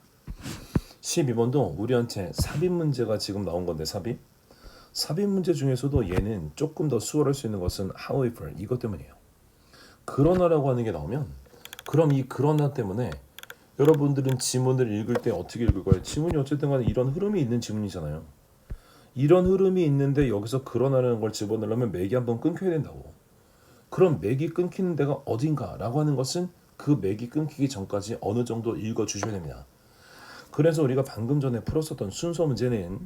12번도 우리한테 삽입 문제가 지금 나온 건데 삽입 문제 중에서도 얘는 조금 더 수월할 수 있는 것은 however 이것 때문이에요. 그러나라고 하는 게 나오면 그럼 이 그러나 때문에 여러분들은 지문을 읽을 때 어떻게 읽을 거예요? 지문이 어쨌든 간에 이런 흐름이 있는 지문이잖아요. 이런 흐름이 있는데 여기서 그러나라는 걸 집어넣으려면 맥이 한번 끊겨야 된다고. 그럼 맥이 끊기는 데가 어딘가라고 하는 것은 그 맥이 끊기기 전까지 어느 정도 읽어주셔야 됩니다. 그래서 우리가 방금 전에 풀었었던 순서 문제는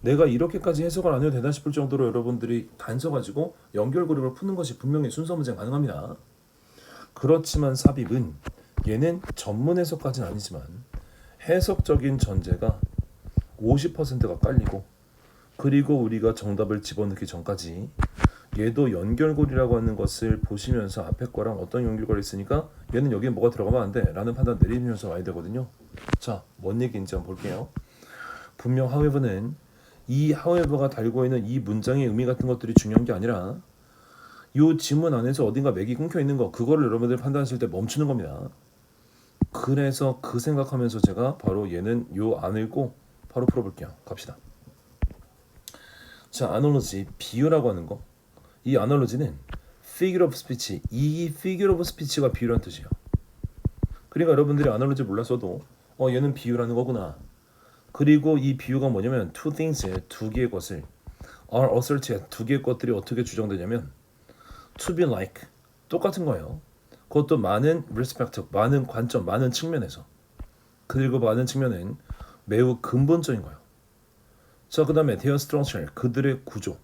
내가 이렇게까지 해석을 안 해도 되나 싶을 정도로 여러분들이 단서 가지고 연결 그룹을 푸는 것이 분명히 순서 문제 가능합니다. 그렇지만 삽입은 얘는 전문 해석까지는 아니지만 해석적인 전제가 50%가 깔리고 그리고 우리가 정답을 집어넣기 전까지 얘도 연결고리라고 하는 것을 보시면서 앞에 거랑 어떤 연결고리 있으니까 얘는 여기에 뭐가 들어가면 안 돼 라는 판단 내리면서 와야 되거든요. 자, 뭔 얘기인지 한번 볼게요. 분명 however는 이 however가 달고 있는 이 문장의 의미 같은 것들이 중요한 게 아니라 이 지문 안에서 어딘가 맥이 끊겨 있는 거 그거를 여러분들 판단하실 때 멈추는 겁니다. 그래서 그 생각하면서 제가 바로 얘는 요 안 읽고 바로 풀어볼게요. 갑시다. 자, 아놀로지 비유라고 하는 거. 이 아놀로지는 figure of speech, 이 figure of speech가 비유라는 뜻이에요. 그러니까 여러분들이 아놀로지 몰랐어도 얘는 비유라는 거구나. 그리고 이 비유가 뭐냐면 two things, 두 개의 것을 are asserted, 두 개의 것들이 어떻게 주장되냐면 to be like, 똑같은 거예요. 그것도 많은 respect, 많은 관점, 많은 측면에서. 그리고 많은 측면은 매우 근본적인 거예요. 자, 그 다음에 their structure, 그들의 구조.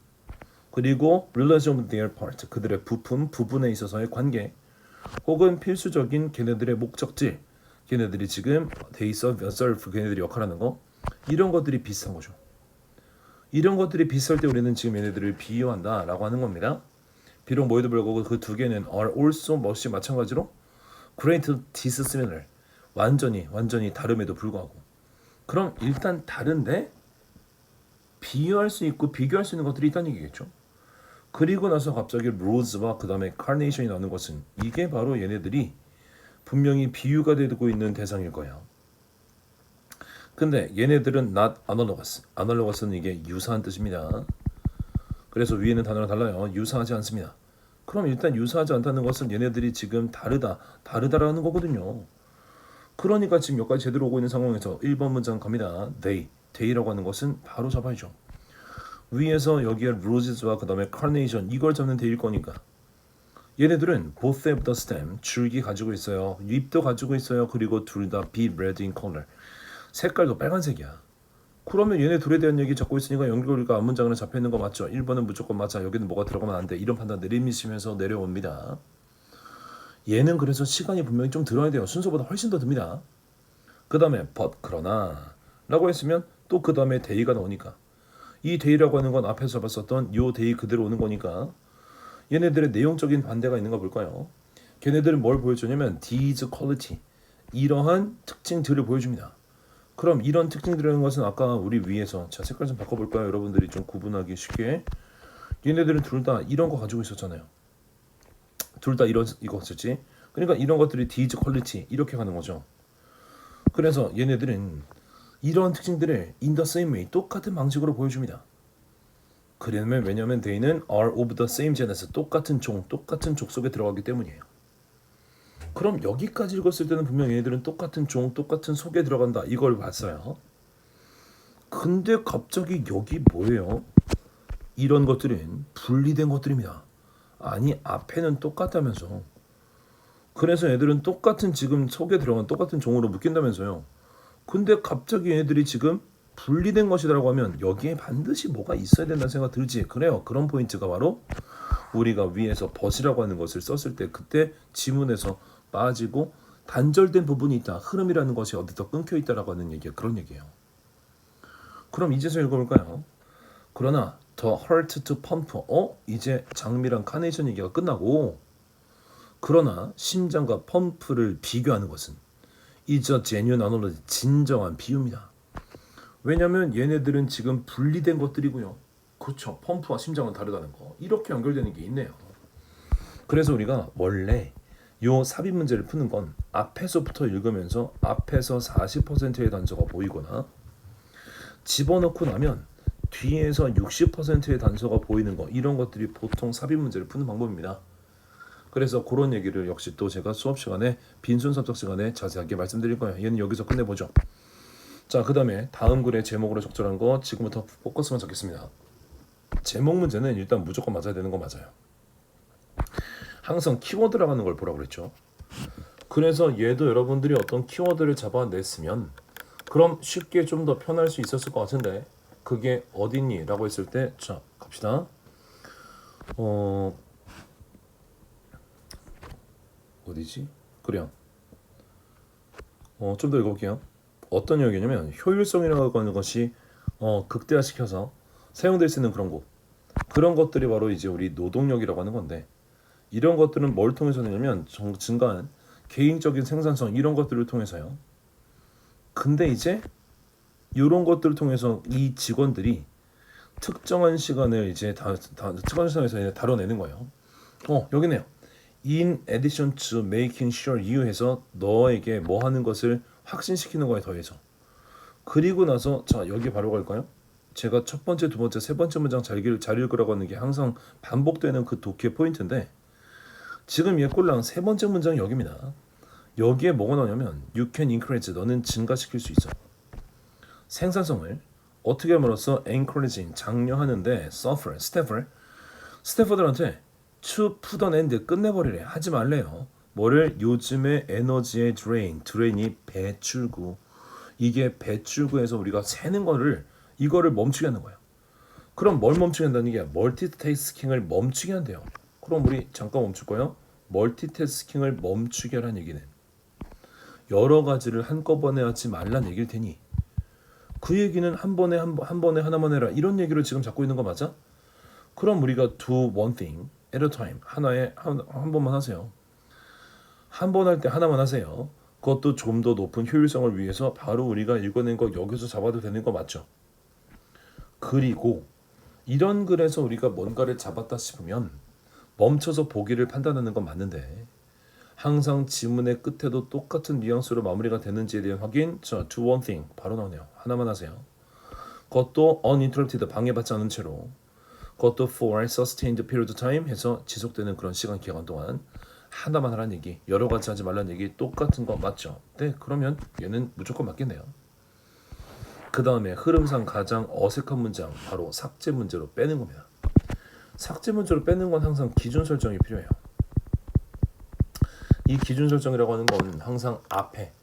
그리고 relation of their part, 그들의 부분에 있어서의 관계. 혹은 필수적인 걔네들의 목적지. 걔네들이 지금 they serve, 걔네들이 역할하는 거. 이런 것들이 비슷한 거죠. 이런 것들이 비슷할 때 우리는 지금 얘네들을 비유한다 라고 하는 겁니다. 비록 뭐에도 불구하고 그 두 개는 are also much 마찬가지로 great dissimilar, 완전히 다름에도 불구하고. 그럼 일단 다른데 비유할 수 있고 비교할 수 있는 것들이 있다는 얘기겠죠. 그리고 나서 갑자기 rose와 그 다음에 carnation이 나오는 것은 이게 바로 얘네들이 분명히 비유가 되고 있는 대상일 거예요. 근데 얘네들은 not analogous. analogous 이게 유사한 뜻입니다. 그래서 위에 있는 단어랑 달라요. 유사하지 않습니다. 그럼 일단 유사하지 않다는 것은 얘네들이 지금 다르다라는 거거든요. 그러니까 지금 여기까지 제대로 오고 있는 상황에서 1번 문장 갑니다. they라고 하는 것은 바로 잡아야죠. 위에서 여기에 roses와 그 다음에 carnation 이걸 잡는 they일 거니까 얘네들은 both have the stem, 줄기 가지고 있어요. 잎도 가지고 있어요. 그리고 둘 다 be red in color. 색깔도 빨간색이야. 그러면 얘네 둘에 대한 얘기 적고 있으니까 연결고리가 앞문장으로 잡혀있는 거 맞죠? 1번은 무조건 맞아. 여기는 뭐가 들어가면 안 돼. 이런 판단 내리시면서 내려옵니다. 얘는 그래서 시간이 분명히 좀 들어야 돼요. 순서보다 훨씬 더 듭니다. 그 다음에 but 그러나 라고 했으면 또 그 다음에 they가 나오니까 이 they라고 하는 건 앞에서 잡았었던 요 they 그대로 오는 거니까 얘네들의 내용적인 반대가 있는 거 볼까요? 걔네들은 뭘 보여주냐면 these quality 이러한 특징들을 보여줍니다. 그럼 이런 특징들이라는 것은 아까 우리 위에서 자 색깔 좀 바꿔볼까요? 여러분들이 좀 구분하기 쉽게 얘네들은 둘 다 이런 거 가지고 있었잖아요. 둘 다 이거 썼지. 그러니까 이런 것들이 these quality 이렇게 가는 거죠. 그래서 얘네들은 이런 특징들을 in the same way 똑같은 방식으로 보여줍니다. 그러면 왜냐면 they는 are of the same genus 똑같은 족 속에 들어가기 때문이에요. 그럼 여기까지 읽었을 때는 분명 얘네들은 똑같은 똑같은 속에 들어간다 이걸 봤어요. 근데 갑자기 여기 뭐예요? 이런 것들은 분리된 것들입니다. 아니 앞에는 똑같다면서. 그래서 얘들은 똑같은 지금 속에 들어간 똑같은 종으로 묶인다면서요. 근데 갑자기 얘네들이 지금 분리된 것이라고 하면 여기에 반드시 뭐가 있어야 된다는 생각 들지. 그래요. 그런 포인트가 바로 우리가 위에서 벗이라고 하는 것을 썼을 때 그때 지문에서 빠지고 단절된 부분이 있다. 흐름이라는 것이 어디서 끊겨 있다라고 하는 얘기야. 그런 얘기예요. 그럼 이제서 읽어볼까요? 그러나 the heart to pump. 이제 장미랑 카네이션 얘기가 끝나고 그러나 심장과 펌프를 비교하는 것은 is a genuine analogy. 진정한 비유입니다. 왜냐면 얘네들은 지금 분리된 것들이고요. 그렇죠. 펌프와 심장은 다르다는 거. 이렇게 연결되는 게 있네요. 그래서 우리가 원래 요 삽입 문제를 푸는 건 앞에서부터 읽으면서 앞에서 40%의 단서가 보이거나 집어넣고 나면 뒤에서 60%의 단서가 보이는 거, 이런 것들이 보통 삽입 문제를 푸는 방법입니다. 그래서 그런 얘기를 역시 또 제가 수업 시간에 빈손 섭작 시간에 자세하게 말씀드릴 거예요. 얘는 여기서 끝내보죠. 자, 그 다음에 다음 글의 제목으로 적절한 거 지금부터 포커스만 잡겠습니다. 제목 문제는 일단 무조건 맞아야 되는 거 맞아요. 항상 키워드라고 하는 걸 보라고 그랬죠. 그래서 얘도 여러분들이 어떤 키워드를 잡아냈으면 그럼 쉽게 좀 더 편할 수 있었을 것 같은데, 그게 어딨니? 라고 했을 때, 자, 갑시다. 어디지? 그래요. 좀 더 읽어볼게요. 어떤 얘기냐면 효율성이라고 하는 것이 극대화시켜서 사용될 수 있는 그런 것들이 바로 이제 우리 노동력이라고 하는 건데, 이런 것들은 뭘 통해서 되냐면 증가한 개인적인 생산성, 이런 것들을 통해서요. 근데 이제 이런 것들을 통해서 이 직원들이 특정한 시간을 이제 특정한 시간에서 다뤄내는 거예요. 여기네요. In addition to making sure you 해서 너에게 뭐 하는 것을 확신시키는 거에 더해서, 그리고 나서 자, 여기 바로 갈까요? 제가 첫 번째, 두 번째, 세 번째 문장 잘 읽으라고 하는 게 항상 반복되는 그 독해 포인트인데, 지금 얘 꼴랑 세 번째 문장 여기입니다. 여기에 뭐가 나오냐면 You can increase, 너는 증가시킬 수 있어. 생산성을 어떻게 함으로써 encouraging, 장려하는데 스태프들한테 to put an end, 끝내버리래, 하지 말래요. 뭐를? 요즘의 에너지의 드레인이 배출구. 이게 배출구에서 우리가 세는 거를, 이거를 멈추게 하는 거예요. 그럼 뭘 멈추게 한다는 게 멀티태스킹을 멈추게 한대요. 그럼 우리 잠깐 멈출 거예요. 멀티태스킹을 멈추게 하라는 얘기는 여러 가지를 한꺼번에 하지 말란 얘기일 테니, 그 얘기는 한 번에 하나만 해라, 이런 얘기를 지금 잡고 있는 거 맞아? 그럼 우리가 do one thing at a time, 한 번만 하세요. 한 번 할 때 하나만 하세요. 그것도 좀 더 높은 효율성을 위해서 바로 우리가 읽어낸 거 여기서 잡아도 되는 거 맞죠? 그리고 이런 글에서 우리가 뭔가를 잡았다 싶으면 멈춰서 보기를 판단하는 건 맞는데, 항상 지문의 끝에도 똑같은 뉘앙스로 마무리가 되는지에 대한 확인. 자, do one thing 바로 나오네요. 하나만 하세요. 그것도 uninterrupted, 방해받지 않은 채로, 그것도 for sustained period of time 해서 지속되는 그런 시간 기간 동안 하나만 하라는 얘기, 여러 가지 하지 말라는 얘기, 똑같은 거 맞죠? 네, 그러면 얘는 무조건 맞겠네요. 그 다음에 흐름상 가장 어색한 문장, 바로 삭제 문제로 빼는 겁니다. 삭제 문제로 빼는 건 항상 기준 설정이 필요해요. 이 기준 설정이라고 하는 건 항상 앞에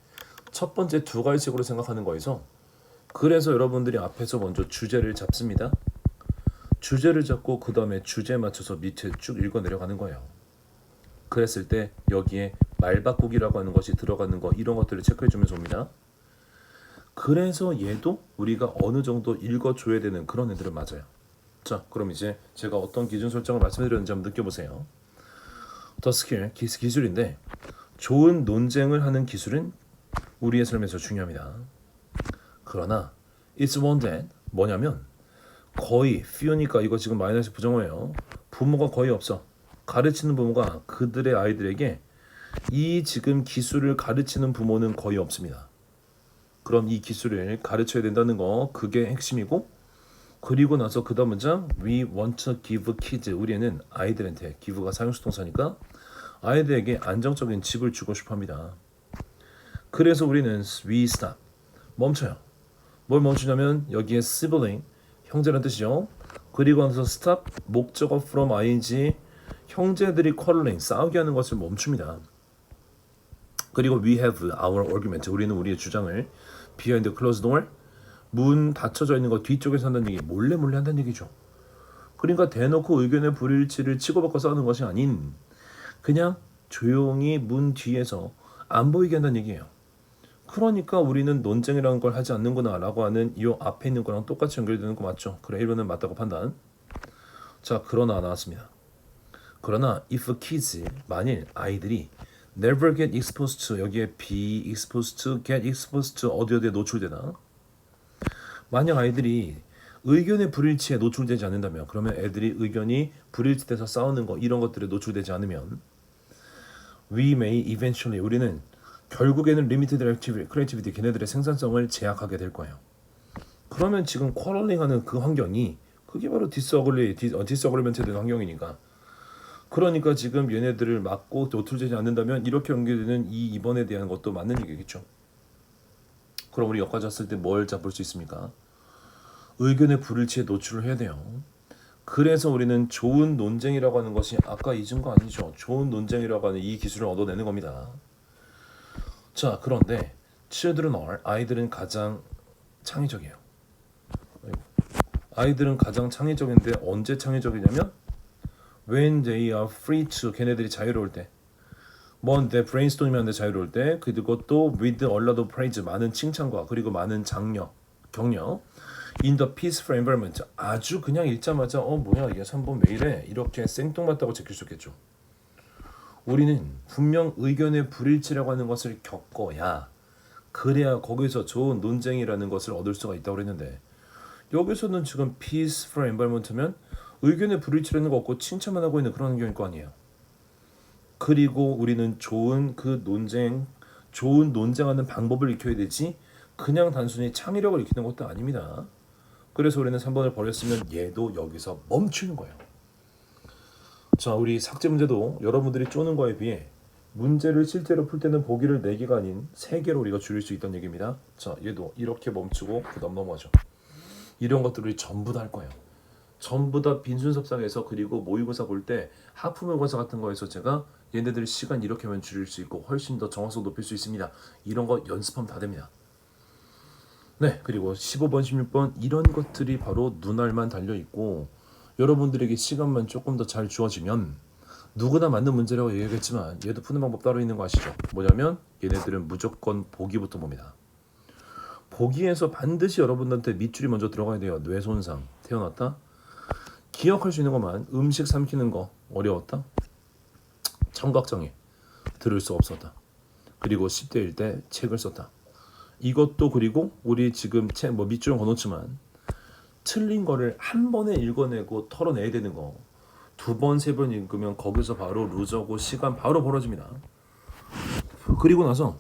첫 번째 두 가지식으로 생각하는 거에서, 그래서 여러분들이 앞에서 먼저 주제를 잡습니다. 주제를 잡고 그 다음에 주제에 맞춰서 밑에 쭉 읽어 내려가는 거예요. 그랬을 때 여기에 말바꾸기라고 하는 것이 들어가는 거, 이런 것들을 체크해 주면서 옵니다. 그래서 얘도 우리가 어느 정도 읽어줘야 되는 그런 애들은 맞아요. 자, 그럼 이제 제가 어떤 기준 설정을 말씀드렸는지 한번 느껴보세요. 더 스킬, 기술인데 좋은 논쟁을 하는 기술은 우리의 삶에서 중요합니다. 그러나 it's one that 뭐냐면 거의 few니까 이거 지금 마이너스 부정어예요. 부모가 거의 없어. 가르치는 부모가 그들의 아이들에게 이 지금 기술을 가르치는 부모는 거의 없습니다. 그럼 이 기술을 가르쳐야 된다는 거, 그게 핵심이고, 그리고 나서 그 다음 문장 We want to give kids, 우리는 아이들한테, give가 사용식 동사니까 아이들에게 안정적인 집을 주고 싶어 합니다. 그래서 우리는 we stop, 멈춰요. 뭘 멈추냐면 여기에 sibling, 형제라는 뜻이죠. 그리고 나서 stop, 목적어 from ing, 형제들이 quarreling, 싸우게 하는 것을 멈춥니다. 그리고 we have our argument, 우리는 우리의 주장을 behind the closed door, 문 닫혀져 있는 거 뒤쪽에서 한다는 얘기, 몰래 한다는 얘기죠. 그러니까 대놓고 의견의 불일치를 치고받고 싸우는 것이 아닌, 그냥 조용히 문 뒤에서 안 보이게 한다는 얘기예요. 그러니까 우리는 논쟁이라는 걸 하지 않는구나 라고 하는 이 앞에 있는 거랑 똑같이 연결되는 거 맞죠? 그래, 1번은 맞다고 판단. 자, 그러나 나왔습니다. 그러나 if kids, 만일 아이들이 never get exposed to, 여기에 be exposed to, get exposed to 어디에 노출되나? 만약 아이들이 의견의 불일치에 노출되지 않는다면, 그러면 애들이 의견이 불일치돼서 싸우는 거, 이런 것들에 노출되지 않으면 We may eventually 우리는 결국에는 limited creativity 걔네들의 생산성을 제약하게 될 거예요. 그러면 지금 quarreling하는 그 환경이 그게 바로 disagreement에 대한 환경이니까 그러니까 지금 얘네들을 막고 노출되지 않는다면 이렇게 연결되는 이 이번에 대한 것도 맞는 얘기겠죠. 그럼 우리 여기까지 왔을 때 뭘 잡을 수 있습니까? 의견의 불일치에 노출을 해야 돼요. 그래서 우리는 좋은 논쟁이라고 하는 것이 아까 잊은 거 아니죠. 좋은 논쟁이라고 하는 이 기술을 얻어내는 겁니다. 자, 그런데 children are 아이들은 가장 창의적이에요. 아이들은 가장 창의적인데 언제 창의적이냐면 when they are free to 걔네들이 자유로울 때 뭔데 brainstorming 하는데 자유로울 때 그리고 또 with a lot of praise 많은 칭찬과 그리고 많은 격려 in the peaceful environment 아주 그냥 읽자마자 뭐야 이게 3번 왜 이래 이렇게 생뚱맞다고 제낄 수 있겠죠. 우리는 분명 의견의 불일치라고 하는 것을 겪어야 그래야 거기서 좋은 논쟁이라는 것을 얻을 수가 있다고 그랬는데 여기서는 지금 peaceful environment면 의견의 불일치라는 거 없고 칭찬만 하고 있는 그런 환경일 거 아니에요. 그리고 우리는 좋은 논쟁하는 방법을 익혀야 되지 그냥 단순히 창의력을 익히는 것도 아닙니다. 그래서 우리는 3번을 버렸으면 얘도 여기서 멈추는 거예요. 자, 우리 삭제 문제도 여러분들이 쪼는 거에 비해 문제를 실제로 풀 때는 보기를 4개가 아닌 3개로 우리가 줄일 수 있다는 얘기입니다. 자, 얘도 이렇게 멈추고 그 다음 넘어가죠. 이런 것들을 전부 다 할 거예요. 전부 다 빈순섭상에서 그리고 모의고사 볼 때 하프 모의고사 같은 거에서 제가 얘네들 시간 이렇게 하면 줄일 수 있고 훨씬 더 정확성 높일 수 있습니다. 이런 거 연습하면 다 됩니다. 네, 그리고 15번, 16번 이런 것들이 바로 눈알만 달려있고 여러분들에게 시간만 조금 더 잘 주어지면 누구나 맞는 문제라고 얘기하겠지만 얘도 푸는 방법 따로 있는 거 아시죠? 뭐냐면 얘네들은 무조건 보기부터 봅니다. 보기에서 반드시 여러분들한테 밑줄이 먼저 들어가야 돼요. 뇌손상, 태어났다? 기억할 수 있는 것만 음식 삼키는 거 어려웠다? 청각장애, 들을 수 없었다. 그리고 10대일 때 책을 썼다. 이것도 그리고 우리 지금 책 밑줄은 거놓지만 틀린 거를 한 번에 읽어내고 털어내야 되는 거 2번, 3번 읽으면 거기서 바로 루저고 시간 바로 벌어집니다. 그리고 나서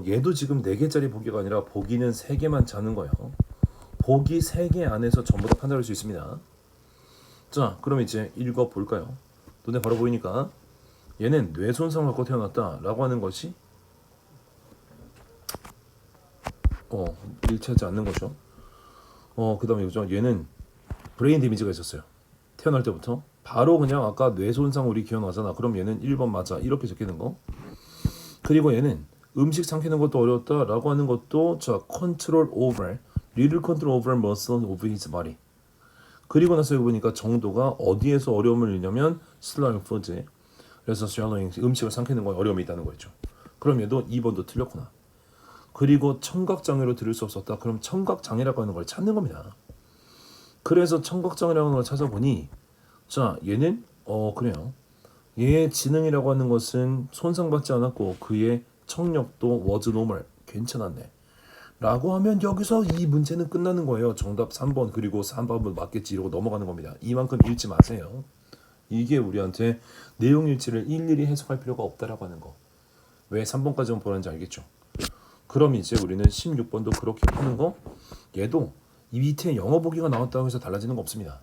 얘도 지금 4개짜리 보기가 아니라 보기는 3개만 자는 거예요. 보기 3개 안에서 전부 다 판단할 수 있습니다. 자, 그럼 이제 읽어볼까요? 눈에 바로 보이니까 얘는 뇌손상을 갖고 태어났다 라고 하는 것이 일치하지 않는 거죠. 그 다음에 이거죠. 얘는 브레인 데미지가 있었어요. 태어날 때부터 바로 그냥 아까 뇌손상 우리 기억나잖아. 그럼 얘는 1번 맞아 이렇게 적히는 거. 그리고 얘는 음식 삼키는 것도 어려웠다 라고 하는 것도 자 control over little control over muscle of his body. 그리고 나서 여기 보니까 정도가 어디에서 어려움을 잃냐면 swallowing food. 그래서 swallowing 음식을 삼키는 거에 어려움이 있다는 거였죠. 그럼 얘도 2번도 틀렸구나. 그리고 청각장애로 들을 수 없었다. 그럼 청각장애라고 하는 걸 찾는 겁니다. 그래서 청각장애라고 하는 걸 찾아보니 자 얘는 그래요. 얘의 지능이라고 하는 것은 손상받지 않았고 그의 청력도 was normal 괜찮았네 라고 하면 여기서 이 문제는 끝나는 거예요. 정답 3번 그리고 3번은 맞겠지 이러고 넘어가는 겁니다. 이만큼 읽지 마세요. 이게 우리한테 내용 일치를 일일이 해석할 필요가 없다라고 하는 거. 왜 3번까지만 보는지 알겠죠? 그럼 이제 우리는 16번도 그렇게 푸는 거 얘도 이 밑에 영어 보기가 나왔다고 해서 달라지는 거 없습니다.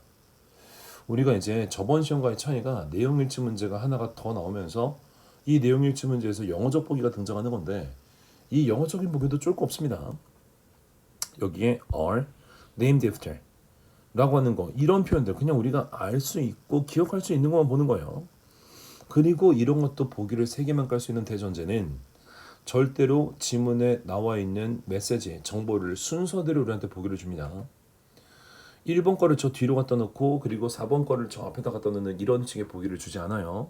우리가 이제 저번 시험과의 차이가 내용 일치 문제가 하나가 더 나오면서 이 내용 일치 문제에서 영어적 보기가 등장하는 건데 이 영어적인 보기도 쫄 거 없습니다. 여기에 are named after 라고 하는 거 이런 표현들 그냥 우리가 알 수 있고 기억할 수 있는 것만 보는 거예요. 그리고 이런 것도 보기를 3개만 깔 수 있는 대전제는 절대로 지문에 나와 있는 메시지, 정보를 순서대로 우리한테 보기를 줍니다. 1번 거를 저 뒤로 갖다 놓고 그리고 4번 거를 저 앞에다 갖다 놓는 이런 식의 보기를 주지 않아요.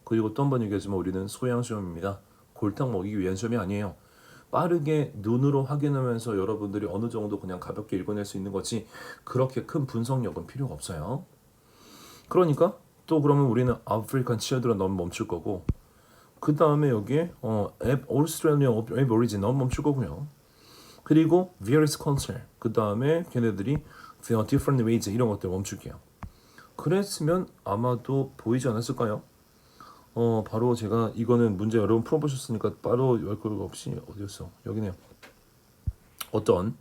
그리고 또 한 번 얘기하지만 우리는 소양 시험입니다. 골탕 먹이기 위한 시험이 아니에요. 빠르게 눈으로 확인하면서 여러분들이 어느 정도 그냥 가볍게 읽어낼 수 있는 거지 그렇게 큰 분석력은 필요가 없어요. 그러니까 또 그러면 우리는 아프리칸 치어들은 너무 멈출 거고 그 다음에 여기에 Australian Aborigine 너무 멈출 거고요. 그리고 various culture 그 다음에 걔네들이 different ways 이런 것들 멈출게요. 그랬으면 아마도 보이지 않았을까요? 바로 제가 이거는 문제 여러분 풀어보셨으니까 바로 열 거 없이 어디였어? 여기네요. 어떤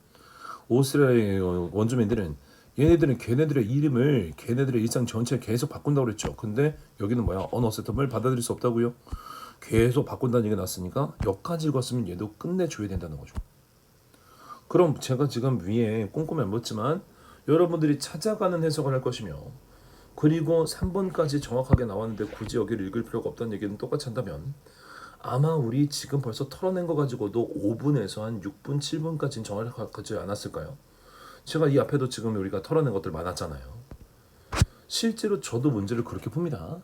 오스트레일리아 원주민들은 얘네들은 걔네들의 이름을 걔네들의 일상 전체에 계속 바꾼다고 그랬죠. 근데 여기는 뭐야? 언어세텀을 받아들일 수 없다고요. 계속 바꾼다는 얘기가 났으니까 여기까지 읽었으면 얘도 끝내줘야 된다는 거죠. 그럼 제가 지금 위에 꼼꼼히 안 봤지만 여러분들이 찾아가는 해석을 할 것이며 그리고 3번까지 정확하게 나왔는데 굳이 여기를 읽을 필요가 없다는 얘기는 똑같이 한다면 아마 우리 지금 벌써 털어낸 거 가지고도 5분에서 한 6분, 7분까지는 정확하지 않았을까요? 제가 이 앞에도 지금 우리가 털어낸 것들 많았잖아요. 실제로 저도 문제를 그렇게 풉니다.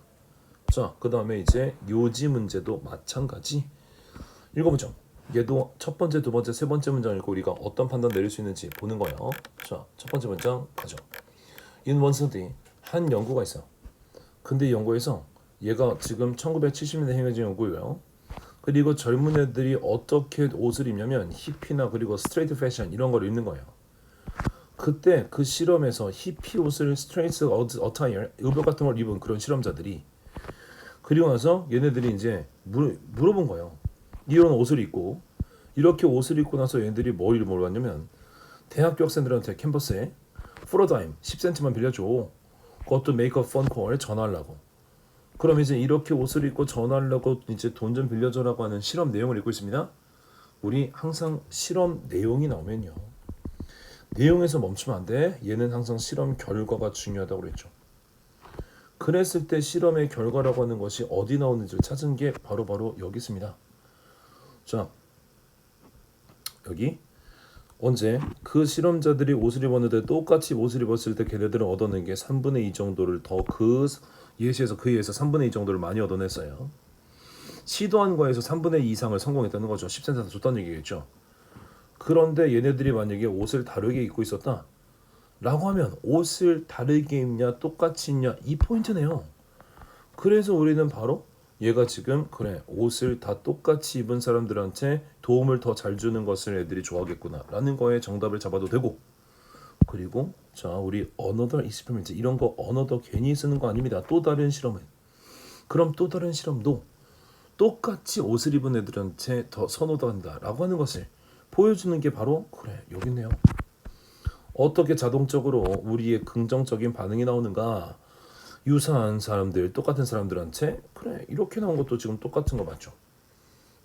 자, 그 다음에 이제 요지 문제도 마찬가지. 읽어보죠. 얘도 첫 번째, 두 번째, 세 번째 문장 읽고 우리가 어떤 판단 내릴 수 있는지 보는 거예요. 자, 첫 번째 문장 가죠. In one study, 한 연구가 있어. 근데 이 연구에서 얘가 지금 1970년대 행해진 연구예요. 그리고 젊은 애들이 어떻게 옷을 입냐면 히피나 그리고 스트레이트 패션 이런 걸 입는 거예요. 그때 그 실험에서 히피 옷을 스트레이트 어타이어, 의복 같은 걸 입은 그런 실험자들이 그리고 나서 얘네들이 이제 물어본 거예요. 이런 옷을 입고 이렇게 옷을 입고 나서 얘네들이 뭘 물어봤냐면 대학교 학생들한테 캠퍼스에 프로다임 10cm만 빌려줘. 그것도 메이크업 펀콜에 전화하려고. 그럼 이제 이렇게 옷을 입고 전화하려고 이제 돈 좀 빌려줘라고 하는 실험 내용을 읽고 있습니다. 우리 항상 실험 내용이 나오면요. 내용에서 멈추면 안 돼. 얘는 항상 실험 결과가 중요하다고 그랬죠. 그랬을 때 실험의 결과라고 하는 것이 어디 나오는지를 찾은 게 바로 여기 있습니다. 자, 여기 언제 그 실험자들이 옷을 입었는데 똑같이 옷을 입었을 때 걔네들은 얻어낸 게 3분의 2 정도를 더 그 예시에서 그 예에서 3분의 2 정도를 많이 얻어냈어요. 시도한 거에서 3분의 2 이상을 성공했다는 거죠. 10cm 줬다는 얘기겠죠. 그런데 얘네들이 만약에 옷을 다르게 입고 있었다 라고 하면 옷을 다르게 입냐 똑같이 입냐 이 포인트네요. 그래서 우리는 바로 얘가 지금 그래 옷을 다 똑같이 입은 사람들한테 도움을 더 잘 주는 것을 애들이 좋아하겠구나 라는 거에 정답을 잡아도 되고 그리고 자 우리 another experiment 이런 거 another 괜히 쓰는 거 아닙니다. 또 다른 실험은 그럼 또 다른 실험도 똑같이 옷을 입은 애들한테 더 선호한다 라고 하는 것을 보여주는 게 바로 그래 여기 있네요. 어떻게 자동적으로 우리의 긍정적인 반응이 나오는가. 유사한 사람들 똑같은 사람들한테 그래 이렇게 나온 것도 지금 똑같은 거 맞죠.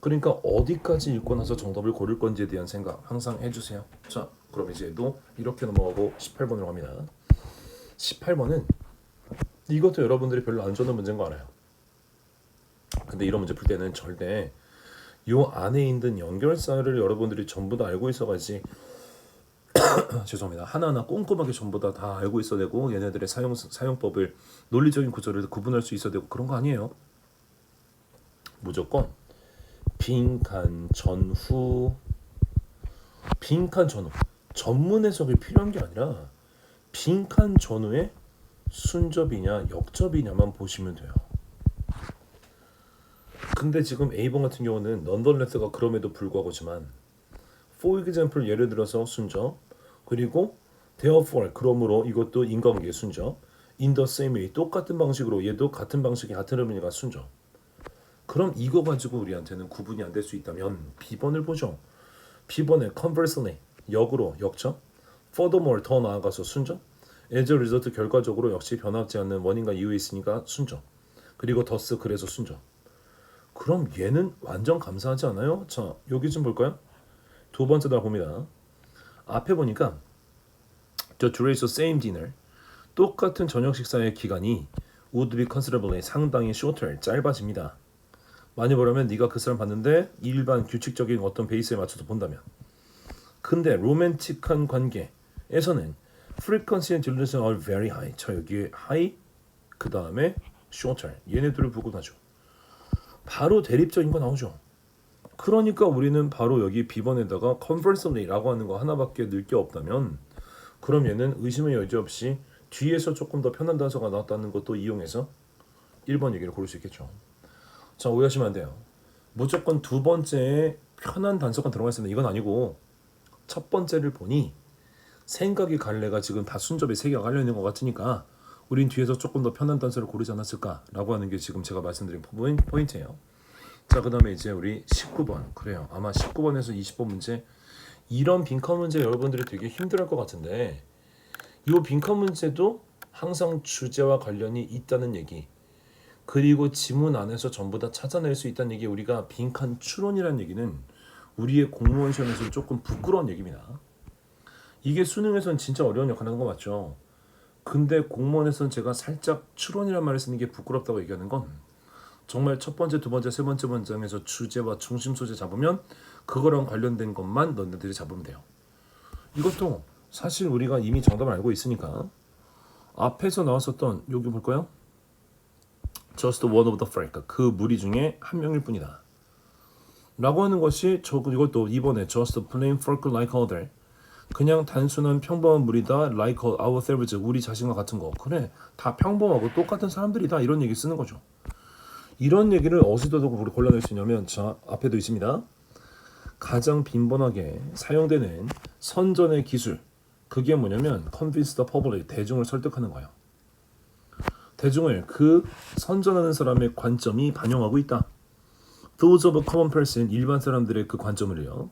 그러니까 어디까지 읽고 나서 정답을 고를 건지에 대한 생각 항상 해주세요. 자 그럼 이제도 이렇게 넘어가고 18번으로 갑니다. 18번은 이것도 여러분들이 별로 안 좋아하는 문제인 거 알아요. 근데 이런 문제 풀 때는 절대 요 안에 있는 연결사를 여러분들이 전부 다 알고 있어가지 죄송합니다. 하나하나 꼼꼼하게 전부 다 알고 있어야 되고 얘네들의 사용법을 논리적인 구조를 구분할 수 있어야 되고 그런 거 아니에요. 무조건 빈칸 전후 빈칸 전후 전문 해석이 필요한 게 아니라 빈칸 전후에 순접이냐 역접이냐만 보시면 돼요. 근데 지금 A번 같은 경우는 넌덜레스가 그럼에도 불구하고지만 for example 예를 들어서 순접 그리고 therefore 그러므로 이것도 인과관계 순접 in the same way 똑같은 방식으로 얘도 같은 방식의 같은 의미가 순접. 그럼 이거 가지고 우리한테는 구분이 안 될 수 있다면 B번을 보죠. B번에 conversely 역으로 역접 furthermore 더 나아가서 순접 as a result 결과적으로 역시 변하지 않는 원인과 이유에 있으니까 순접 그리고 thus 그래서 순접. 그럼 얘는 완전 감사하지 않아요? 자 여기 좀 볼까요? 두 번째 날 봅니다. 앞에 보니까 The duration of same dinner 똑같은 저녁 식사의 기간이 would be considerably 상당히 shorter 짧아집니다. 많이 보려면 네가 그 사람 봤는데 일반 규칙적인 어떤 베이스에 맞춰서 본다면 근데 로맨틱한 관계에서는 frequency and duration are very high 자 여기에 high 그 다음에 shorter 얘네들을 보고 나죠. 바로 대립적인 거 나오죠. 그러니까 우리는 바로 여기 B번에다가 conversely라고 하는 거 하나밖에 넣을 게 없다면 그럼 얘는 의심의 여지 없이 뒤에서 조금 더 편한 단서가 나왔다는 것도 이용해서 1번 얘기를 고를 수 있겠죠. 자 오해하시면 안 돼요. 무조건 두 번째에 편한 단서가 들어가 있습니다. 이건 아니고 첫 번째를 보니 생각이 갈래가 지금 다 순접에 3개가 깔려있는 것 같으니까 우린 뒤에서 조금 더 편한 단서를 고르지 않았을까라고 하는 게 지금 제가 말씀드린 포인트예요. 자, 그 다음에 이제 우리 19번. 그래요. 아마 19번에서 20번 문제, 이런 빈칸 문제 여러분들이 되게 힘들어할 것 같은데, 이 빈칸 문제도 항상 주제와 관련이 있다는 얘기, 그리고 지문 안에서 전부 다 찾아낼 수 있다는 얘기, 우리가 빈칸 추론이라는 얘기는 우리의 공무원 시험에서 조금 부끄러운 얘기입니다. 이게 수능에서는 진짜 어려운 역할 하는 거 맞죠? 근데 공무원에서는 제가 살짝 추론이라는 말을 쓰는 게 부끄럽다고 얘기하는 건, 정말 첫 번째, 두 번째, 세 번째 문장에서 주제와 중심 소재 잡으면 그거랑 관련된 것만 너네들이 잡으면 돼요. 이것도 사실 우리가 이미 정답을 알고 있으니까, 앞에서 나왔었던, 여기 볼까요? Just one of the frag, 그 무리 중에 한 명일 뿐이다 라고 하는 것이, 이것도 이번에 Just a plain folk like other, 그냥 단순한 평범한 무리다. Like ourselves, 우리 자신과 같은 거. 그래, 다 평범하고 똑같은 사람들이다, 이런 얘기 쓰는 거죠. 이런 얘기를 어디서 골라낼 수 있냐면, 자, 앞에도 있습니다. 가장 빈번하게 사용되는 선전의 기술, 그게 뭐냐면 convince the public, 대중을 설득하는 거예요. 대중을 그 선전하는 사람의 관점이 반영하고 있다. Those of common person, 일반 사람들의 그 관점을요.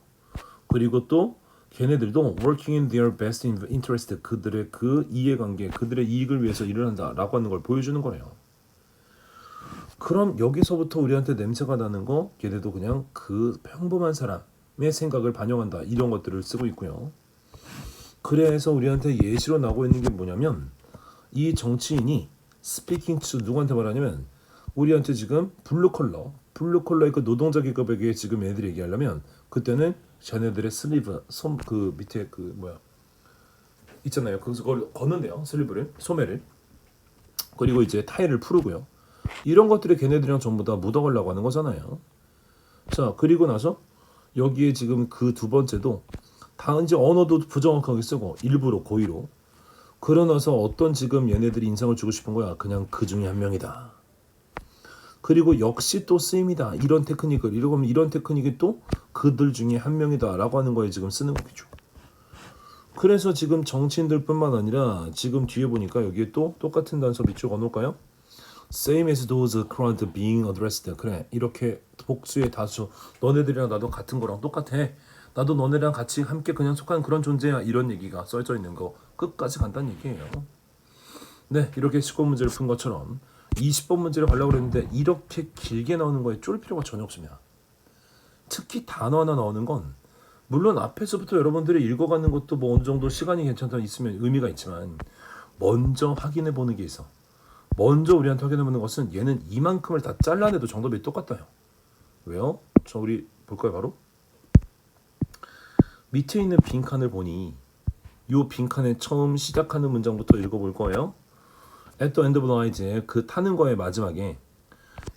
그리고 또 걔네들도 working in their best interest, 그들의 그 이해관계, 그들의 이익을 위해서 일을 한다라고 하는 걸 보여주는 거예요. 그럼 여기서부터 우리한테 냄새가 나는 거, 걔네도 그냥 그 평범한 사람의 생각을 반영한다, 이런 것들을 쓰고 있고요. 그래서 우리한테 예시로 나오고 있는 게 뭐냐면, 이 정치인이 speaking to 누구한테 말하냐면, 우리한테 지금 블루컬러의 그 노동자 계급에게 지금 애들이 얘기하려면, 그때는 자네들의 슬리브, 그 밑에 그 있잖아요. 그걸 걷는데요. 슬리브를, 소매를. 그리고 이제 타이를 풀고요. 이런 것들이 걔네들이랑 전부 다 묻어가려고 하는 거잖아요. 자, 그리고 나서 여기에 지금 그 두 번째도 다 이제 언어도 부정확하게 쓰고 일부러 고의로. 그러나서 어떤 지금 얘네들이 인상을 주고 싶은 거야. 그냥 그 중에 한 명이다. 그리고 역시 또 쓰임이다. 이런 테크닉을, 이러면 이런 테크닉이 또 그들 중에 한 명이다 라고 하는 거에 지금 쓰는 거겠죠. 그래서 지금 정치인들 뿐만 아니라 지금 뒤에 보니까 여기에 또 똑같은 단서 밑줄 그어놓을까요? Same as those current being addressed. 그래, 이렇게 복수의 다수, 너네들이랑 나도 같은 거랑 똑같아. 나도 너네랑 같이 함께 그냥 속한 그런 존재야. 이런 얘기가 써져 있는 거 끝까지 간단한 얘기예요. 네, 이렇게 19번 문제를 푼 것처럼 20번 문제를 가려고 했는데 이렇게 길게 나오는 거에 쫄 필요가 전혀 없습니다. 특히 단어 하나 나오는 건, 물론 앞에서부터 여러분들이 읽어가는 것도 뭐 어느 정도 시간이 괜찮다 있으면 의미가 있지만, 먼저 확인해 보는 게 있어. 먼저 우리한테 확인해 보는 것은, 얘는 이만큼을 다 잘라내도 정답이 똑같아요. 왜요? 저 우리 볼까요? 바로 밑에 있는 빈칸을 보니, 이 빈칸의 처음 시작하는 문장부터 읽어볼 거예요. At the end of the ride의 그 타는 거의 마지막에,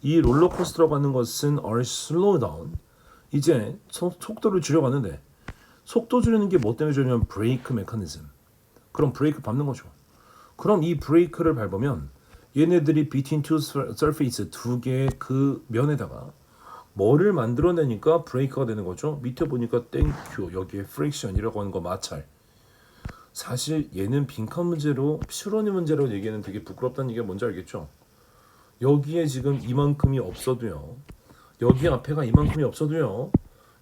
이 롤러코스터라고 하는 것은 are slow down, 이제 속도를 줄여가는데, 속도 줄이는 게 뭐 때문에 줄이냐면 브레이크 메커니즘. 그럼 브레이크 밟는 거죠. 그럼 이 브레이크를 밟으면 얘네들이 between two surface, 두 개의 그 면에다가 뭐를 만들어내니까 브레이크가 되는 거죠. 밑에 보니까 땡큐, 여기에 friction이라고 하는 거, 마찰. 사실 얘는 빈칸 문제로, 추론의 문제로 얘기하는 되게 부끄럽다는 얘기가 뭔지 알겠죠? 여기에 지금 이만큼이 없어도요, 여기 앞에가 이만큼이 없어도요,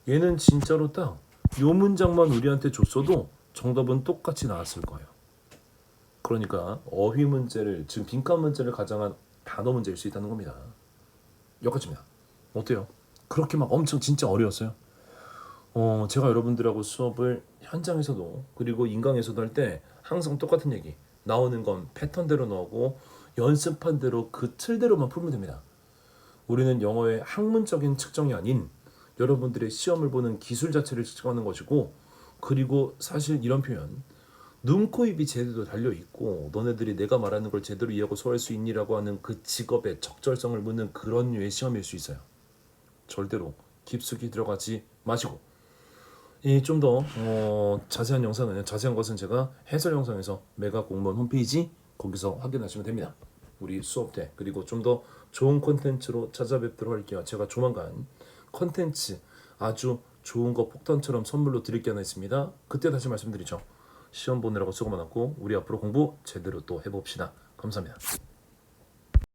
얘는 진짜로 딱 요 문장만 우리한테 줬어도 정답은 똑같이 나왔을 거예요. 그러니까 어휘 문제를, 지금 빈칸 문제를 가장한 단어 문제일 수 있다는 겁니다. 여기까지입니다. 어때요? 그렇게 막 엄청 진짜 어려웠어요? 제가 여러분들하고 수업을 현장에서도 그리고 인강에서도 할 때 항상 똑같은 얘기, 나오는 건 패턴대로 나오고 연습한 대로 그 틀대로만 풀면 됩니다. 우리는 영어의 학문적인 측정이 아닌 여러분들의 시험을 보는 기술 자체를 측정하는 것이고, 그리고 사실 이런 표현, 눈, 코, 입이 제대로 달려있고 너네들이 내가 말하는 걸 제대로 이해하고 소화할 수 있니라고 하는 그 직업의 적절성을 묻는 그런 류의 시험일 수 있어요. 절대로 깊숙이 들어가지 마시고, 좀 더 자세한 영상은, 자세한 것은 제가 해설 영상에서 메가 공무원 홈페이지 거기서 확인하시면 됩니다. 우리 수업 때, 그리고 좀 더 좋은 콘텐츠로 찾아뵙도록 할게요. 제가 조만간 콘텐츠 아주 좋은 거 폭탄처럼 선물로 드릴 게 하나 있습니다. 그때 다시 말씀드리죠. 시험 보느라고 수고 많았고 우리 앞으로 공부 제대로 또 해봅시다. 감사합니다.